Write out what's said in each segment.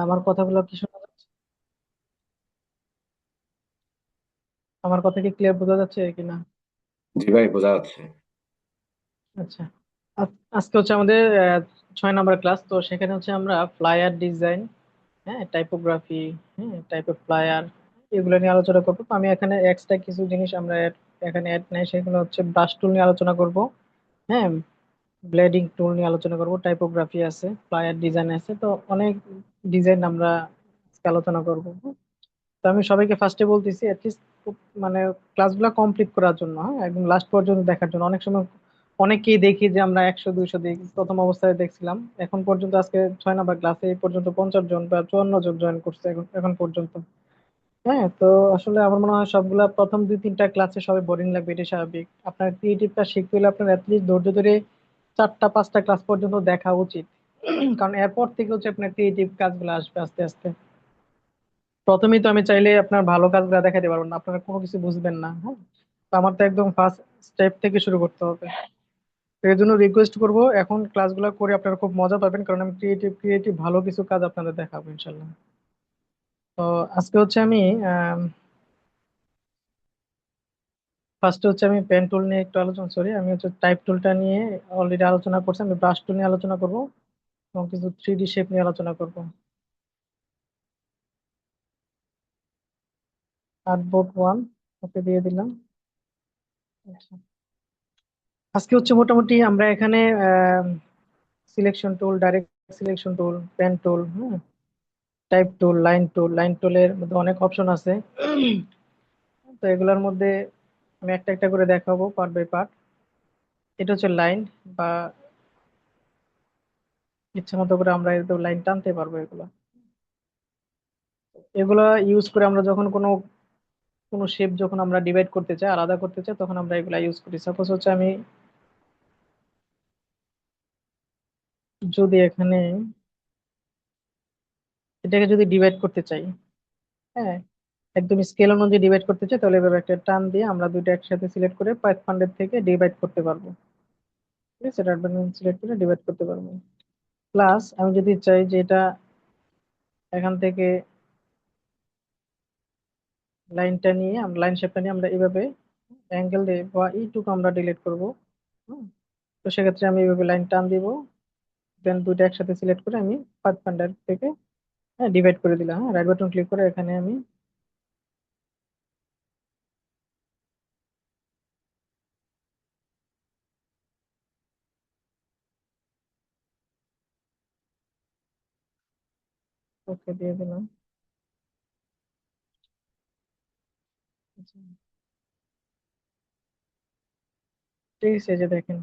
আমার কথাগুলো কি শোনা যাচ্ছে? আমার কথা কি ক্লিয়ার বোঝা যাচ্ছে কিনা? জি ভাই, বোঝা যাচ্ছে। আচ্ছা। আজকে হচ্ছে আমাদের 6 নম্বর ক্লাস, তো সেখানে হচ্ছে আমরা ফ্লায়ার ডিজাইন, হ্যাঁ, টাইপোগ্রাফি, হ্যাঁ, টাইপ অফ ফ্লায়ার, এগুলো নিয়ে আলোচনা করবো। তো আমি এখানে এক্সট্রা কিছু জিনিস আমরা এখানে অ্যাড নাই, সেগুলো হচ্ছে ব্রাশ টুল নিয়ে আলোচনা করব, হ্যাঁ, ব্লেডিং টুল নিয়ে আলোচনা করব, টাইপোগ্রাফি আছে, ফ্লায়ার ডিজাইন আছে, তো অনেক ডিজাইন আমরা আজকে আলোচনা করব। তো আমি সবাইকে ফার্স্টে বলতেছি অ্যাটলিস্ট মানে ক্লাসগুলো কমপ্লিট করার জন্য, হ্যাঁ, একদম লাস্ট পর্যন্ত দেখার জন্য। অনেক সময় অনেকেই দেখি যে আমরা 100 200 দেখি, প্রথম অবস্থায় দেখছিলাম, এখন পর্যন্ত আজকে 6 নম্বর ক্লাসে এই পর্যন্ত 50 জন বা 54 জন জয়েন করছে এখন এখন পর্যন্ত। হ্যাঁ, তো আসলে আমার মনে হয় সবগুলা প্রথম 2 3টা ক্লাসে সবাই বোরিং লাগবে, এটা স্বাভাবিক। আপনার ক্রিয়েটিভটা শিখতে হলে আপনার অ্যাটলিস্ট ধৈর্য ধরে 4টা 5টা ক্লাস পর্যন্ত দেখা উচিত। কারণ এরপর থেকে হচ্ছে আপনার ক্রিয়েটিভ কাজগুলো আসবে আস্তে আস্তে। প্রথমেই তো আমি চাইলে আপনার ভালো কাজগুলো দেখাতে পারবো না, আপনারা কোনো কিছু বুঝবেন না, হ্যাঁ। তো আমার তো একদম ফার্স্ট স্টেপ থেকে শুরু করতে হবে। তো এই জন্য রিকোয়েস্ট করবো, এখন ক্লাসগুলো করে আপনারা খুব মজা পাবেন, কারণ আমি ক্রিয়েটিভ ক্রিয়েটিভ ভালো কিছু কাজ আপনাদের দেখাবো ইনশাল্লাহ। তো আজকে হচ্ছে আমি ফার্স্টে হচ্ছে আমি পেন টুল নিয়ে একটু আলোচনা, সরি, আমি হচ্ছে টাইপ টুলটা নিয়ে অলরেডি আলোচনা করছি। আমি ব্রাশ টুল নিয়ে আলোচনা করবো এবং কিছু 3D শেপ নিয়ে আলোচনা করবো। আর্টবোর্ড 1 ওকে দিয়ে দিলাম। আচ্ছা। আজকে হচ্ছে মোটামুটি আমরা এখানে selection tool, direct selection tool, pen tool, হ্যাঁ, type tool, line tool, line টুলের মধ্যে অনেক অপশন আছে। তো এগুলোর মধ্যে আমি একটা একটা করে দেখাবো পার্ট বাই পার্ট। এটা হচ্ছে লাইন, বা ইচ্ছা মতো করে আমরা লাইন টানতে পারবো। এগুলো এগুলা ইউজ করে আমরা যখন কোনো কোনো শেপ যখন আমরা ডিভাইড করতে চাই, আলাদা করতে চাই, তখন আমরা এগুলা ইউজ করি। সাপোজ হচ্ছে আমি যদি এখানে এটাকে যদি ডিভাইড করতে চাই, হ্যাঁ, একদম স্কেল অনুযায়ী ডিভাইড করতে চাই, তাহলে এভাবে একটা টান দিয়ে আমরা দুইটা একসাথে সিলেক্ট করে পাইথ ফান্ডের থেকে ডিভাইড করতে পারবো। ঠিক আছে, এটা সিলেক্ট করে ডিভাইড করতে পারবো। প্লাস আমি যদি চাই যে এটা এখান থেকে লাইনটা নিয়ে আমরা লাইন শেপটা নিয়ে আমরা এইভাবে অ্যাঙ্গেল দিয়ে বা এইটুকু আমরা ডিলিট করবো। হুম, তো সেক্ষেত্রে আমি এইভাবে লাইন টান দিব, দেন দুইটা একসাথে সিলেক্ট করে আমি পাইথ ফান্ডার থেকে, হ্যাঁ, ডিভাইড করে দিলাম। হ্যাঁ, রাইট বাটন ক্লিক করে এখানে আমি ওকে দিয়ে দিলাম। আচ্ছা, ঠিক আছে, এই যে দেখেন,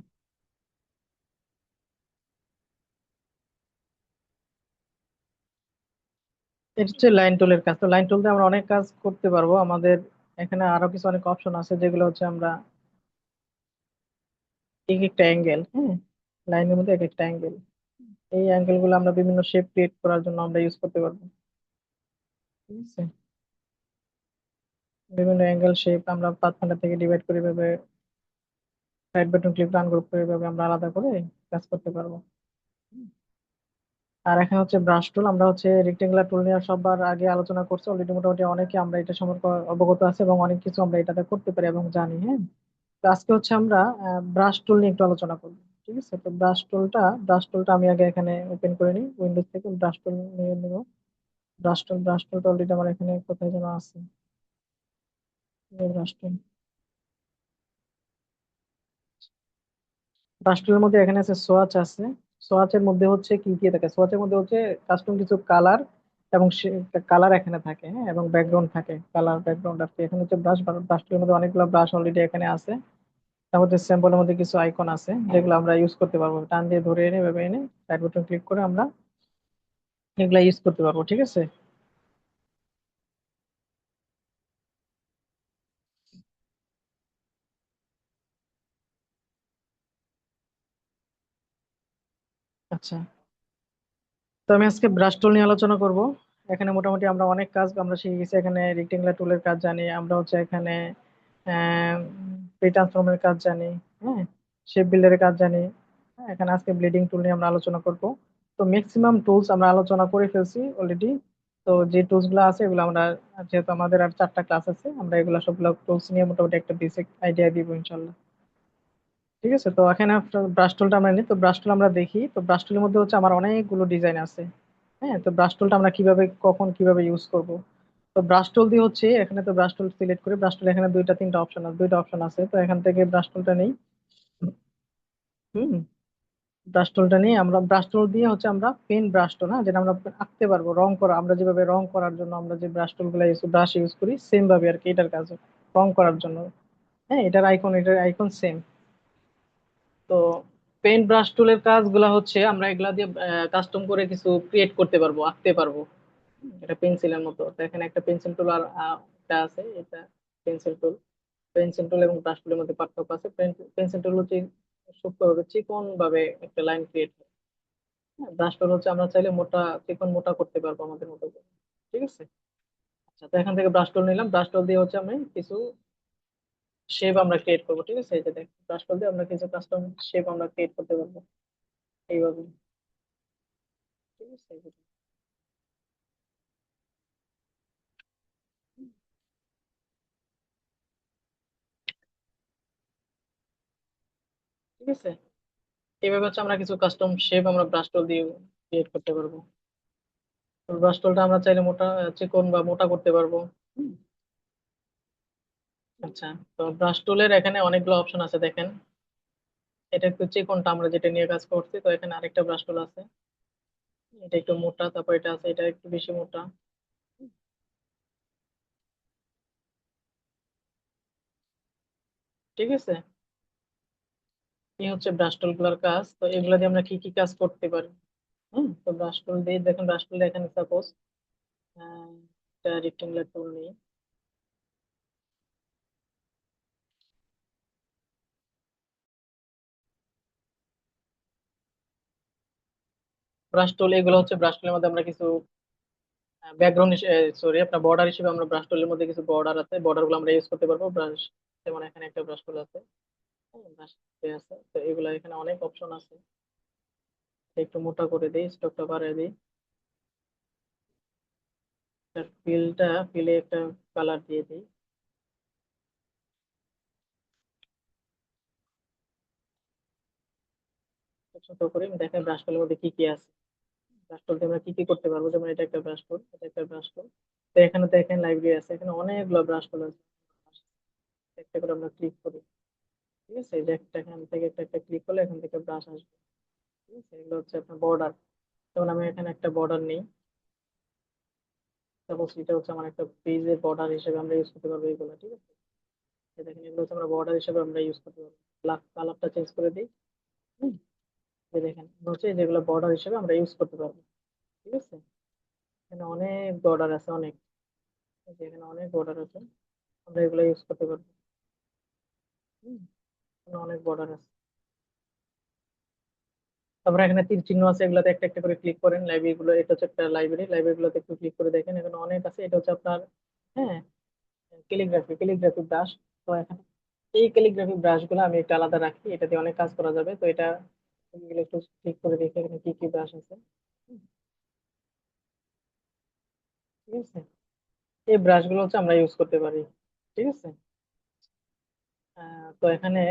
এটা হচ্ছে লাইন টুলের কাজ। তো লাইন টুল দিয়ে আমরা অনেক কাজ করতে পারবো। আমাদের এখানে আরো কিছু অনেক অপশন আছে, যেগুলো হচ্ছে আমরা এক একটা অ্যাঙ্গেল, হ্যাঁ, লাইনের মধ্যে এক একটা অ্যাঙ্গেল, এই অ্যাঙ্গেল গুলো আমরা বিভিন্ন শেপ ক্রিয়েট করার জন্য আমরা ইউজ করতে পারবো। ঠিক আছে, বিভিন্ন অ্যাঙ্গেল শেপ আমরা পাঁচ খন্ড থেকে ডিভাইড করে ভাবে right button click run group করে ভাবে আমরা আলাদা করে কাজ করতে পারবো। আর এখানে হচ্ছে ব্রাশ টুল। আমরা হচ্ছে রেক্টেঙ্গুলার টুল নিয়ে সবার আগে আলোচনা করছি অলরেডি, মোটামুটি অনেকে আমরা এটা সম্পর্কে অবগত আছে এবং অনেক কিছু আমরা এটাতে করতে পারি এবং জানি, হ্যাঁ। তো আজকে হচ্ছে আমরা ব্রাশ টুল নিয়ে একটু আলোচনা করবো। ঠিক আছে, তো ব্রাশ টুলটা আমি আগে এখানে ওপেন করে নিই, উইন্ডোজ থেকে ব্রাশ টুল নিয়ে নিব। ব্রাশ টুলটা অলরেডি আমার এখানে কোথায় যেন আছে, ব্রাশ টুল। ব্রাশ টুলের মধ্যে এখানে আছে সোয়াচ আছে। সোয়াচের মধ্যে হচ্ছে কি কি থাকে, সোয়াচের মধ্যে হচ্ছে কাস্টম কিছু কালার এবং কালার এখানে থাকে, হ্যাঁ, এবং ব্যাকগ্রাউন্ড থাকে, কালার ব্যাকগ্রাউন্ড আছে। এখানে হচ্ছে ব্রাশ টুলের মধ্যে অনেকগুলো ব্রাশ অলরেডি এখানে আছে। তার মধ্যে স্যাম্পলের মধ্যে কিছু আইকন আছে যেগুলো আমরা ইউজ করতে পারবো, টান দিয়ে ধরে এনে ভেবে এনে রাইট বাটন ক্লিক করে আমরা এগুলা ইউজ করতে পারবো। ঠিক আছে। আচ্ছা, তো আমি আজকে ব্রাশ টুল নিয়ে আলোচনা করব। এখানে মোটামুটি আমরা অনেক কাজ আমরা শিখে গেছি। এখানে রেক্টেঙ্গুলার টুলের কাজ জানি আমরা, হচ্ছে এখানে প্রি ট্রান্সফর্মের কাজ জানি, হ্যাঁ, শেপ বিল্ডারের কাজ জানি। হ্যাঁ, এখানে আজকে ব্লেডিং টুল নিয়ে আমরা আলোচনা করব। তো তো ম্যাক্সিমাম টুলস আমরা আলোচনা করে ফেলছি অলরেডি। তো যে টুলস গুলো আছে এগুলো আমরা, যেহেতু আমাদের আর 4টা ক্লাস আছে, আমরা এগুলো সবগুলো টুলস নিয়ে মোটামুটি একটা বেসিক আইডিয়া দিব ইনশাল্লাহ। ঠিক আছে, তো এখানে ব্রাশ টুলটা আমরা নিই। তো ব্রাশ টুল আমরা দেখি, তো ব্রাশ টুলের মধ্যে হচ্ছে আমার অনেকগুলো ডিজাইন আছে। হ্যাঁ, তো ব্রাশ টুলটা আমরা কিভাবে কখন কিভাবে ইউজ করব। তো ব্রাশ টুল দিয়ে হচ্ছে এখানে, তো ব্রাশ টুল সিলেক্ট করি। ব্রাশ টুল এখানে দুইটা অপশন আছে, তো এখান থেকে ব্রাশ টুলটা নেই। হুম, ব্রাশ টুলটা নিয়ে আমরা ব্রাশ টুল দিয়ে হচ্ছে আমরা পেন ব্রাশ টুল, হ্যাঁ, যেটা আমরা আঁকতে পারবো, রং করা, আমরা যেভাবে রং করার জন্য আমরা যে ব্রাশ টুল গুলো ব্রাশ ইউজ করি, সেম ভাবে আর কি এটার কাজ, রং করার জন্য। হ্যাঁ, এটার আইকন সেম। তো পেইন্ট ব্রাশ টুলের কাজগুলা হচ্ছে আমরা এগুলা দিয়ে কাস্টম করে কিছু ক্রিয়েট করতে পারবো, আঁকতে পারবো। এটা পেন্সিলের মতো। তো এখানে একটা পেন্সিল টুল আর এটা আছে, এটা পেন্সিল টুল। পেন্সিল টুল এবং ব্রাশ টুলের মধ্যে পার্থক্য আছে। পেন্সিল টুল হচ্ছে সূক্ষ্মভাবে চিকন ভাবে একটা লাইন ক্রিয়েট করে। ব্রাশ টুল হচ্ছে আমরা চাইলে চিকন মোটা করতে পারবো আমাদের মতো করে। ঠিক আছে। আচ্ছা, তো এখান থেকে ব্রাশ টুল নিলাম। ব্রাশ টুল দিয়ে হচ্ছে আমি কিছু শেপ আমরা ক্রিয়েট করবো। ঠিক আছে, এই যে দেখ, ব্রাশ টুল দিয়ে আমরা কিছু কাস্টম শেপ আমরা ক্রিয়েট করতে পারবো এইভাবে। ঠিক আছে, এই যে, ঠিক আছে। এইভাবে হচ্ছে আমরা কিছু কাস্টম শেপ আমরা ব্রাশ টুল দিয়ে ক্রিয়েট করতে পারবো। ব্রাশ টুলটা আমরা চাইলে চিকন বা মোটা করতে পারবো। হুম, আচ্ছা, তো ব্রাশ টুলের এখানে অনেকগুলো অপশন আছে দেখেন। এটা একটু চিকনটা আমরা যেটা নিয়ে কাজ করছি, তো এখানে আরেকটা ব্রাশ টুল আছে, এটা একটু মোটা, তারপর এটা আছে, এটা একটু বেশি মোটা। ঠিক আছে, এই হচ্ছে ব্রাশ টুল গুলার কাজ। তো এগুলা দিয়ে আমরা কি কি কাজ করতে পারি। তো ব্রাশ টুল দিয়ে দেখেন, ব্রাশ টুল এখানে সাপোজ একটা রেক্টেঙ্গুলার টুল নিই। ব্রাশ টুল এগুলো হচ্ছে ব্রাশ টুলের মধ্যে আমরা কিছু ব্যাকগ্রাউন্ড, সরি, আপনার বর্ডার হিসেবে আমরা ব্রাশ টুলের মধ্যে কিছু বর্ডার আছে, বর্ডার গুলো আমরা ইউজ করতে পারবো ব্রাশ। যেমন এখানে একটা ব্রাশ টুল আছে, ব্রাশ আছে, তো এগুলো এখানে অনেক অপশন আছে। একটু মোটা করে দিই, স্ট্রোকটা বাড়িয়ে দিই, ফিলে একটা কালার দিয়ে দিই, ছোট করে দেখেন ব্রাশ টুলের মধ্যে কি কি আছে। ব্রাশ টুল দিয়ে আমরা কি কি করতে পারবো, যেমন এটা একটা ব্রাশ টুল, এটা একটা ব্রাশ টুল। তো এখানে দেখেন লাইব্রেরি আছে, এখানে অনেকগুলো ব্রাশ টুল আছে। একটা করে আমরা ক্লিক করি। ঠিক আছে, এই যে একটা, এখান থেকে একটা একটা ক্লিক করলে এখান থেকে ব্রাশ আসবে। ঠিক আছে, এগুলো হচ্ছে আপনার বর্ডার। যেমন আমি এখানে একটা বর্ডার নিই, সাপোজ এটা হচ্ছে আমার একটা পেজের বর্ডার হিসেবে আমরা ইউজ করতে পারবো এগুলো। ঠিক আছে, এই দেখেন এগুলো হচ্ছে আমরা বর্ডার হিসেবে আমরা ইউজ করতে পারবো। কালারটা চেঞ্জ করে দিই। হুম, এই দেখেন হচ্ছে যেগুলো বর্ডার হিসেবে আমরা ইউজ করতে পারবো। ঠিক আছে, এখানে অনেক বর্ডার আছে, অনেক, এই যে এখানে অনেক বর্ডার আছে, আমরা এগুলো ইউজ করতে পারবো। হুম, এখানে অনেক বর্ডার আছে। তারপরে এখানে তীর চিহ্ন আছে, এগুলোতে একটা একটা করে ক্লিক করেন। লাইব্রেরি গুলো, এটা হচ্ছে একটা লাইব্রেরি, লাইব্রেরি গুলোতে একটু ক্লিক করে দেখেন, এখানে অনেক আছে। এটা হচ্ছে আপনার, হ্যাঁ, ক্যালিগ্রাফি ব্রাশ। তো এখানে এই ক্যালিগ্রাফি ব্রাশ গুলো আমি একটা আলাদা রাখি, এটা দিয়ে অনেক কাজ করা যাবে। তো এটা এগুলো একটু ক্লিক করে দেখি এখানে কি কি ব্রাশ আছে। হুম, ঠিক আছে, এই ব্রাশ গুলো হচ্ছে আমরা ইউজ করতে পারি। ঠিক আছে, তো এখানে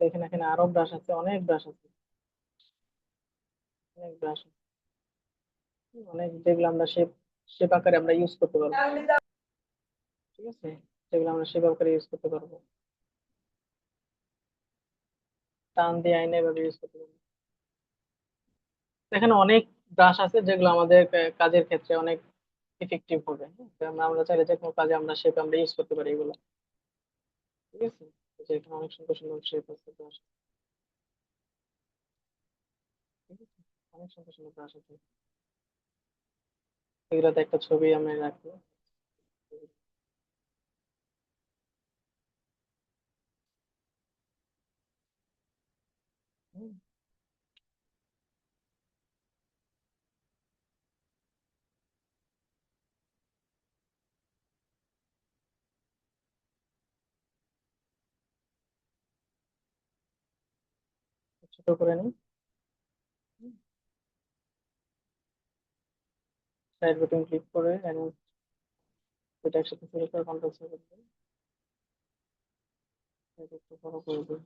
দেখেন, এখানে আরো ব্রাশ আছে, অনেক ব্রাশ আছে, অনেক ব্রাশ, অনেক, যেগুলো আমরা শেপ শেপ আকারে আমরা ইউজ করতে পারবো। ঠিক আছে, যেগুলো আমরা শেপ আকারে ইউজ করতে পারবো, টান দিয়ে আইনে এভাবে ইউজ করতে পারবো। এখানে অনেক ব্রাশ আছে যেগুলো আমাদের কাজের ক্ষেত্রে অনেক ইফেক্টিভ হবে। হ্যাঁ? তো আমরা চাইলে যে কোনো কাজে আমরা শেপ আমরা ইউজ করতে পারি এগুলো। ঠিক আছে, এই যে এখানে অনেক সুন্দর সুন্দর শেপ আছে, ব্রাশ। ঠিক আছে, অনেক সুন্দর সুন্দর ব্রাশ আছে। এগুলোতে একটা ছবি আমি রাখবো। হুম, ছোট করে নিই। হুম, সাইড বাটন ক্লিক করে এটা একসাথে সিলেক্ট করে কন্ট্রোল সেভ দিই। এটা একটু বড় করে দিই।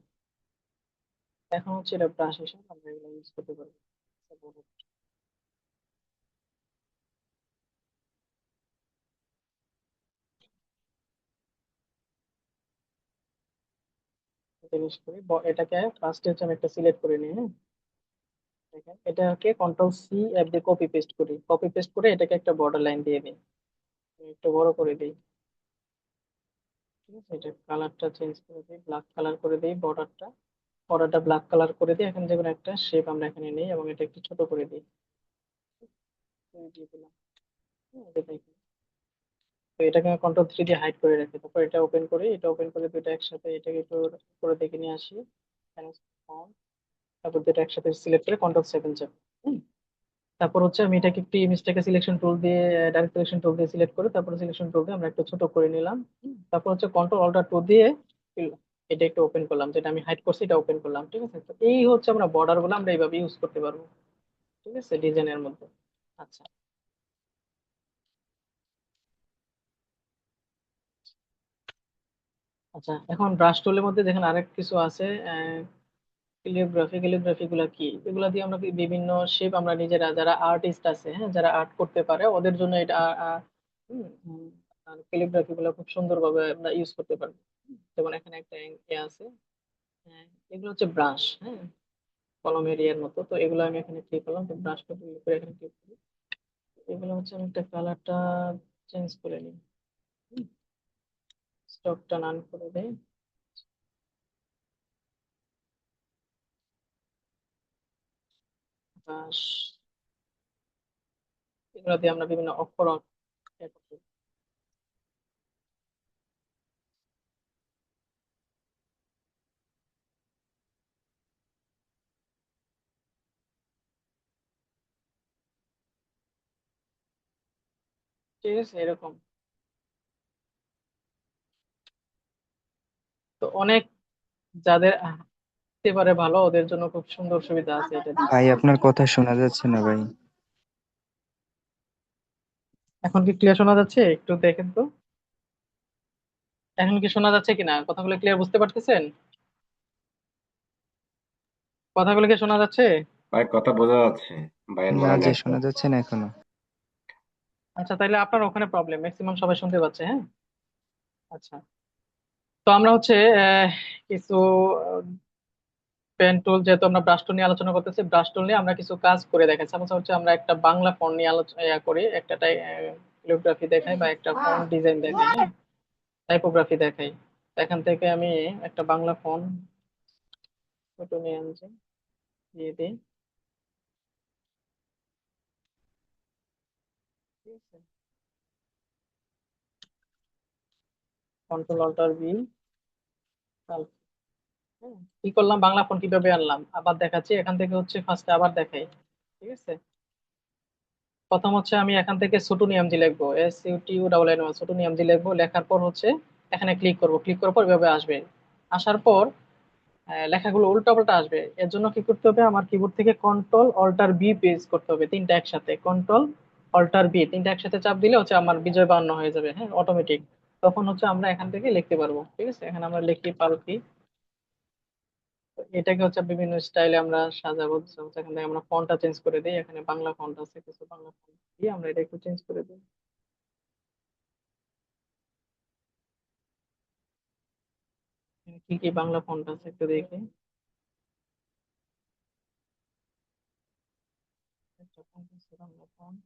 এখন হচ্ছে এটা ব্রাশ হিসেবে আমরা এগুলো ইউজ করতে পারবো। জিনিস করি এটাকে ফার্স্টে হচ্ছে আমি একটা সিলেক্ট করে নিই, হ্যাঁ। দেখেন এটাকে কন্ট্রোল সি এফ দিয়ে কপি পেস্ট করি, কপি পেস্ট করে এটাকে একটা বর্ডার লাইন দিয়ে দিই। আমি একটু বড় করে দিই। ঠিক আছে, এটা কালারটা চেঞ্জ করে দিই, ব্ল্যাক কালার করে দিই বর্ডারটা। বর্ডারটা ব্ল্যাক কালার করে দিই। এখন যে কোনো একটা শেপ আমরা এখানে নিই এবং এটা একটু ছোট করে দিই। দিয়ে দিলাম। হ্যাঁ, এটা দেখুন। তো এটাকে কন্ট্রোল থ্রি দিয়ে হাইড করে রাখি, তারপর এটা ওপেন করি, এটা ওপেন করে দুটো একসাথে এটাকে একটু করে দেখে নিয়ে আসি। Font, তারপর দুটো একসাথে সিলেক্ট করে কন্ট্রোল সেভেন চাপ। তারপর হচ্ছে আমি এটাকে একটু ইমেজটাকে সিলেকশন টুল দিয়ে ডাইরেক্ট সিলেকশন টুল দিয়ে সিলেক্ট করে তারপর সিলেকশন টুল দিয়ে আমরা একটু ছোট করে নিলাম। তারপর হচ্ছে কন্ট্রোল অল্টার টু দিয়ে এটা একটু ওপেন করলাম, যেটা আমি হাইড করছি এটা ওপেন করলাম। ঠিক আছে, তো এই হচ্ছে আমরা বর্ডার গুলো আমরা এইভাবে ইউজ করতে পারবো। ঠিক আছে, ডিজাইনের মধ্যে। আচ্ছা। আচ্ছা, এখন ব্রাশ টুলের মধ্যে দেখেন আরেক কিছু আছে। ক্যালিগ্রাফি, ক্যালিগ্রাফি গুলা কি? এগুলা দিয়ে আমরা বিভিন্ন শেপ আমরা নিজেরা যারা আর্টিস্ট আছে, হ্যাঁ, যারা আর্ট করতে পারে ওদের জন্য এটা ক্যালিগ্রাফি গুলা খুব সুন্দরভাবে আমরা ইউজ করতে পারবো। যেমন এখানে একটা এ আছে। হ্যাঁ, এগুলো হচ্ছে ব্রাশ, হ্যাঁ, কলমের এর মতো। তো এগুলো আমি এখানে ক্লিক করলাম, তো ব্রাশটা ক্লিক করে এখানে ক্লিক করি। এগুলো হচ্ছে আমি একটা কালারটা চেঞ্জ করে নিই। স্টকটা নান করে দেই। ব্রাশ, এগুলো দিয়ে আমরা বিভিন্ন অক্ষর এ করতে পারি। ঠিক আছে, এরকম। তো অনেক যাদের আসতে পারে ভালো, ওদের জন্য খুব সুন্দর সুবিধা আছে এটা দিয়ে। ভাই আপনার কথা শোনা যাচ্ছে না ভাই। এখন কি ক্লিয়ার শোনা যাচ্ছে? একটু দেখেন তো। এখন কি শোনা যাচ্ছে কিনা? কথাগুলো ক্লিয়ার বুঝতে পারতেছেন? কথাগুলো কি শোনা যাচ্ছে? ভাই কথা বোঝা যাচ্ছে, ভাইয়ের না বলা যে যায়। আচ্ছা। শোনা যাচ্ছে না এখনো। আচ্ছা, তাইলে আপনার ওখানে প্রবলেম, ম্যাক্সিমাম সবাই শুনতে পাচ্ছে, হ্যাঁ। আচ্ছা। তো আমরা হচ্ছে কিছু পেন টুল, যেহেতু আমরা ব্রাশ টুল নিয়ে আলোচনা করতেছি, ব্রাশ টুল নিয়ে আমরা কিছু কাজ করে দেখাচ্ছি। আমরা হচ্ছে আমরা একটা বাংলা ফন্ট নিয়ে আলোচনা করি, একটা টাইপোগ্রাফি দেখাই বা একটা ফন্ট ডিজাইন দেখাই, হ্যাঁ, টাইপোগ্রাফি দেখাই। তো এখান থেকে আমি একটা বাংলা ফন্ট ছোট নিয়ে আনছি, দিয়ে দিই। ঠিক আছে, কন্ট্রোল অল্টার বি। কি করলাম, বাংলা ফন্ট কিভাবে আনলাম আবার দেখাচ্ছি। এখান থেকে হচ্ছে ফার্স্টে আবার দেখাই। ঠিক আছে, প্রথম হচ্ছে আমি এখান থেকে ছোটনিয়ামজি লিখবো, SUTU ছোটনিয়ামজি লিখবো। লেখার পর হচ্ছে এখানে ক্লিক করব, ক্লিক করার পর এভাবে আসবে। আসার পর লেখাগুলো উল্টা পাল্টা আসবে। এর জন্য কি করতে হবে, আমার কিবোর্ড থেকে কন্ট্রোল অল্টার বি প্রেস করতে হবে, তিনটা একসাথে। কন্ট্রোল অল্টার বি তিনটা একসাথে চাপ দিলে হচ্ছে আমার বিজয় বান্ন হয়ে যাবে, হ্যাঁ, অটোমেটিক। তখন হচ্ছে আমরা এখান থেকে লিখতে পারবো। ঠিক আছে, এখানে আমরা লিখি পালকি। তো এটাকে হচ্ছে বিভিন্ন স্টাইলে আমরা সাজাবো। So হচ্ছে এখান থেকে আমরা ফন্টটা চেঞ্জ করে দিই, এখানে বাংলা ফন্ট আছে, কিছু বাংলা ফন্ট দিয়ে আমরা এটা একটু চেঞ্জ করে দিই। এখানে কি কি বাংলা ফন্ট আছে একটু দেখি। একটা ফন্ট আছে বাংলা ফন্ট।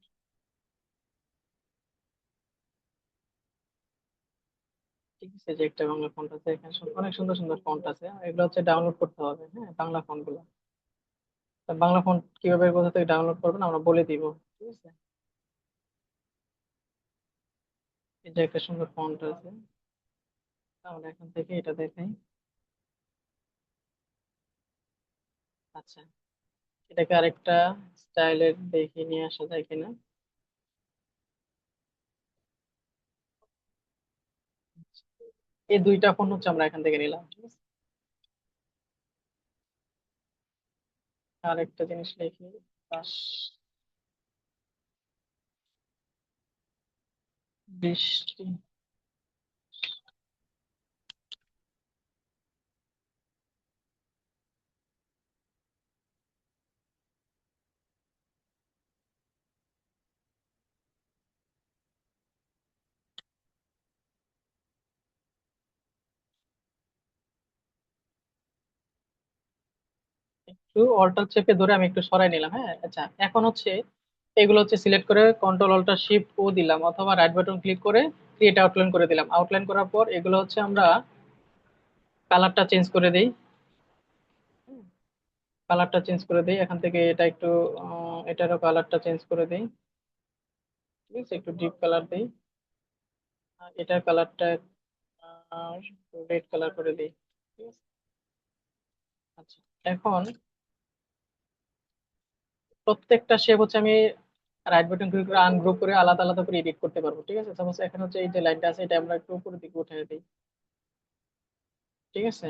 ঠিক আছে, যে একটা বাংলা ফন্ট আছে এখানে, অনেক সুন্দর সুন্দর ফন্ট আছে, এগুলো হচ্ছে ডাউনলোড করতে হবে, হ্যাঁ, বাংলা ফন্ট গুলো। তা বাংলা ফন্ট কিভাবে কোথা থেকে ডাউনলোড করবেন আমরা বলে দিব। ঠিক আছে, এই যে একটা সুন্দর ফন্ট আছে, আমরা এখান থেকে এটা দেখাই। আচ্ছা, এটাকে আরেকটা স্টাইলের দেখে নিয়ে আসা যায় কিনা। এই দুইটা ফোন হচ্ছে আমরা এখান থেকে নিলাম। ঠিক আছে, আর একটা জিনিস লিখি, পাশ। বৃষ্টি। একটু অল্টার চেপে ধরে আমি একটু সরাই নিলাম। হ্যাঁ, আচ্ছা, এখন হচ্ছে এগুলো হচ্ছে সিলেক্ট করে কন্ট্রোল অল্টার শিফট ও দিলাম, অথবা রাইট বাটন ক্লিক করে ক্রিয়েট আউটলাইন করে দিলাম। আউটলাইন করার পর এগুলো হচ্ছে আমরা কালারটা চেঞ্জ করে দিই। কালারটা চেঞ্জ করে দিই এখান থেকে, এটা একটু এটারও কালারটা চেঞ্জ করে দিই। ঠিক আছে, একটু ডিপ কালার দিই। আর এটার কালারটা রেড কালার করে দিই। ঠিক আছে। আচ্ছা, এখন প্রত্যেকটা শেপ হচ্ছে আমি রাইট বাটন ক্লিক করে আনগ্রুপ করে আলাদা আলাদা করে এডিট করতে পারবো। ঠিক আছে, সাপোজ এখানে হচ্ছে এই যে লাইনটা আছে, এটা আমরা একটু উপরের দিকে উঠিয়ে দিই। ঠিক আছে,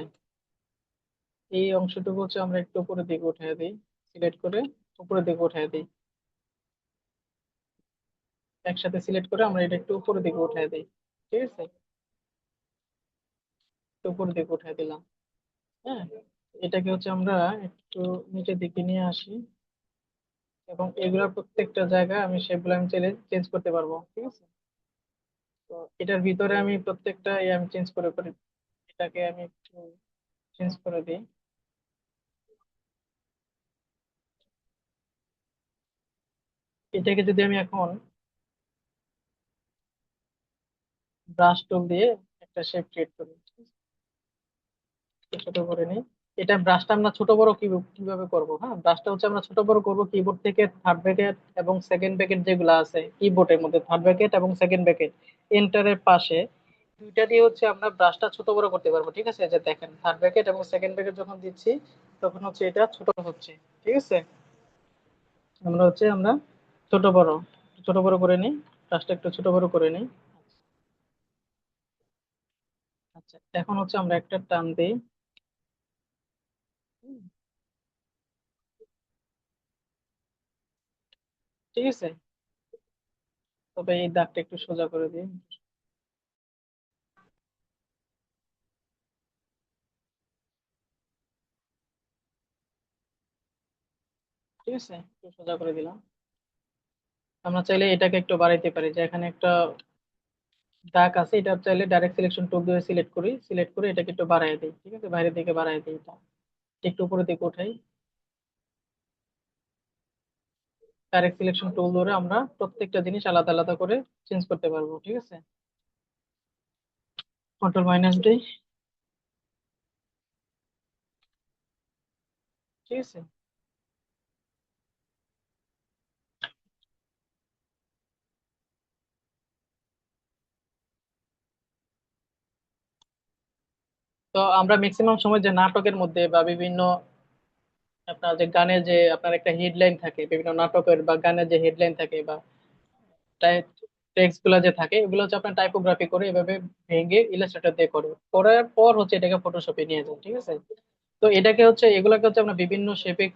এই অংশটুকু হচ্ছে আমরা একটু উপরের দিকে উঠিয়ে দিই, সিলেক্ট করে উপরের দিকে উঠিয়ে দিই। একসাথে সিলেক্ট করে আমরা এটা একটু উপরের দিকে উঠিয়ে দিই। ঠিক আছে, একটু উপরের দিকে উঠিয়ে দিলাম। হ্যাঁ, এটাকে হচ্ছে আমরা একটু নিচের দিকে নিয়ে আসি, এবং এগুলোর প্রত্যেকটা জায়গায় আমি সেগুলো আমি চাইলে চেঞ্জ করতে পারবো। ঠিক আছে, তো এটার ভিতরে আমি প্রত্যেকটা আমি চেঞ্জ করে করে এটাকে আমি একটু চেঞ্জ করে দিই। এটাকে যদি আমি এখন ব্রাশ টুল দিয়ে একটা শেপ ক্রিয়েট করি, একটু ছোট করে নিই। এটা ব্রাশটা আমরা ছোট বড় কিভাবে করব? হ্যাঁ, ব্রাশটা হচ্ছে আমরা ছোট বড় করব কিবোর্ড থেকে থার্ড ব্র্যাকেট এবং সেকেন্ড ব্র্যাকেট যেগুলো আছে কিবোর্ডের মধ্যে, থার্ড ব্র্যাকেট এবং সেকেন্ড ব্র্যাকেট এন্টারের পাশে দুইটা দিয়ে হচ্ছে আমরা ব্রাশটা ছোট বড় করতে পারবো। ঠিক আছে, এই যে দেখেন থার্ড ব্র্যাকেট এবং সেকেন্ড ব্র্যাকেট যখন দিচ্ছি তখন হচ্ছে এটা ছোট হচ্ছে। ঠিক আছে, আমরা ছোট বড় ছোট বড় করে নিই, ব্রাশটা একটু ছোট বড় করে নিই। আচ্ছা, এখন হচ্ছে আমরা একটা টান দিই। হুম, ঠিক আছে, তবে এই দাগটা একটু সোজা করে দিই। ঠিক আছে, একটু সোজা করে দিলাম। আমরা চাইলে এটাকে একটু বাড়াইতে পারি, যে এখানে একটা দাগ আছে, এটা চাইলে ডাইরেক্ট সিলেকশন টুল দিয়ে সিলেক্ট করি, সিলেক্ট করে এটাকে একটু বাড়াই দিই। ঠিক আছে, বাইরের দিকে বাড়াই দিই, এটা একটু উপরের দিকে উঠাই। ডাইরেক্ট সিলেকশন টুল ধরে আমরা প্রত্যেকটা জিনিস আলাদা আলাদা করে চেঞ্জ করতে পারবো। ঠিক আছে, কন্ট্রোল মাইনাস ডি। ঠিক আছে, তো আমরা ম্যাক্সিমাম সময় যে নাটকের মধ্যে বা বিভিন্ন আপনার যে গানে যে আপনার একটা হেডলাইন থাকে, বিভিন্ন নাটকের বা গানের যে হেডলাইন থাকে বা টেক্সট গুলা যে থাকে, এগুলো হচ্ছে আপনার টাইপোগ্রাফি করে এভাবে ভেঙে ইলাস্ট্রেটর দিয়ে করে, করার পর হচ্ছে এটাকে ফটোশপে নিয়ে যায়। ঠিক আছে, তো এটাকে হচ্ছে এগুলাকে হচ্ছে আমরা বিভিন্ন শেপে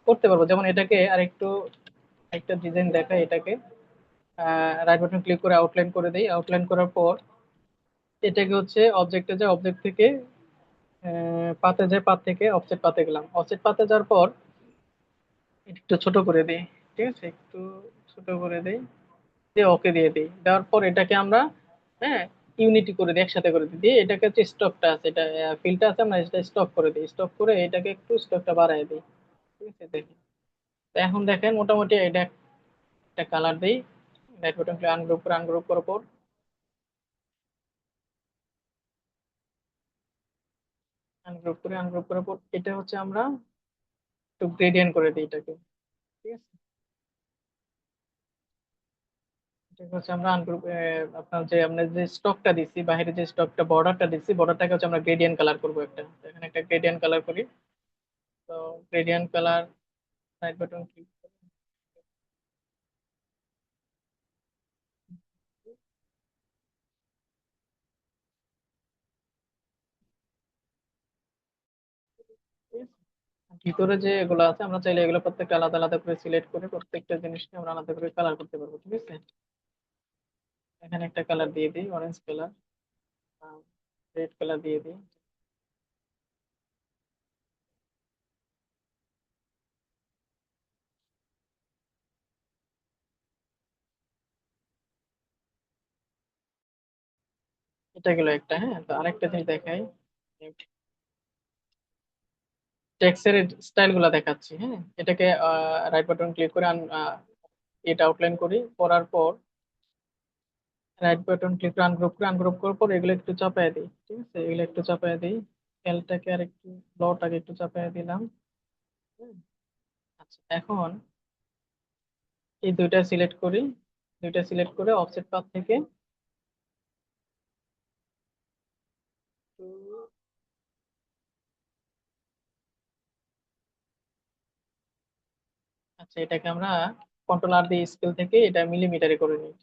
করতে পারবো। যেমন এটাকে আরেকটু একটা ডিজাইন দেখায়, এটাকে রাইট বাটন ক্লিক করে আউটলাইন করে দেই। আউটলাইন করার পর এটাকে হচ্ছে অবজেক্টে যায়, অবজেক্ট থেকে পাতে যায়, পাত থেকে অফসেট পাতে গেলাম, অফসেট পাতে যাওয়ার পর একটু ছোট করে দিই। ঠিক আছে, একটু ছোট করে দিই, দিয়ে ওকে দিয়ে দিই। দেওয়ার পর এটাকে আমরা হ্যাঁ ইউনিটি করে দিই, একসাথে করে দিই। দিয়ে এটাকে হচ্ছে স্টকটা আছে, এটা ফিল্ডটা আছে, আমরা এটা স্টক করে দিই। স্টক করে এটাকে একটু স্টকটা বাড়ায় দিই। ঠিক আছে, দেখি। তো এখন দেখেন মোটামুটি এটা একটা কালার দিই। রাইট বাটন ক্লিক আনগ্রুপ করে আনগ্রুপ করার পর আনগ্রুপ করার পর এটা হচ্ছে আমরা একটু গ্রেডিয়েন্ট করে দিই এটাকে। ঠিক আছে, এটাকে হচ্ছে আমরা আনগ্রুপ আপনার যে আমরা যে স্টকটা দিচ্ছি, বাইরে যে স্টকটা বর্ডারটা দিচ্ছি, বর্ডারটাকে হচ্ছে আমরা গ্রেডিয়েন্ট কালার করবো একটা। তো এখানে একটা গ্রেডিয়েন্ট কালার করি। তো gradient colour, right button click ভিতরে যে এগুলো আছে আমরা চাইলে এগুলো প্রত্যেকটা আলাদা আলাদা করে সিলেক্ট করে প্রত্যেকটা জিনিসকে আমরা আলাদা করে কালার করতে পারবো। ঠিক আছে, এখানে একটা কালার দিয়ে দিই, অরেঞ্জ কালার, রেড কালার দিয়ে দিই। এটা গেলো একটা। হ্যাঁ, তো আরেকটা জিনিস দেখাই, টেক্সটের স্টাইল গুলা দেখাচ্ছি। হ্যাঁ, এটাকে রাইট বাটন ক্লিক করে এটা আউটলাইন করি, করার পর রাইট বাটন ক্লিক করে আনগ্রুপ করি, আনগ্রুপ করার পর এগুলো একটু চাপায় দিই। ঠিক আছে, এগুলো একটু চাপায় দিই, এলটাকে আর একটু, লটাকে একটু চাপায় দিলাম। হুম, আচ্ছা, এখন এই দুইটা সিলেক্ট করি, দুইটা সিলেক্ট করে অফসেট পাথ থেকে একটু- আচ্ছা, এটাকে আমরা কন্ট্রোল আর দিয়ে স্কেল থেকে এটা মিলিমিটারে করে নিই,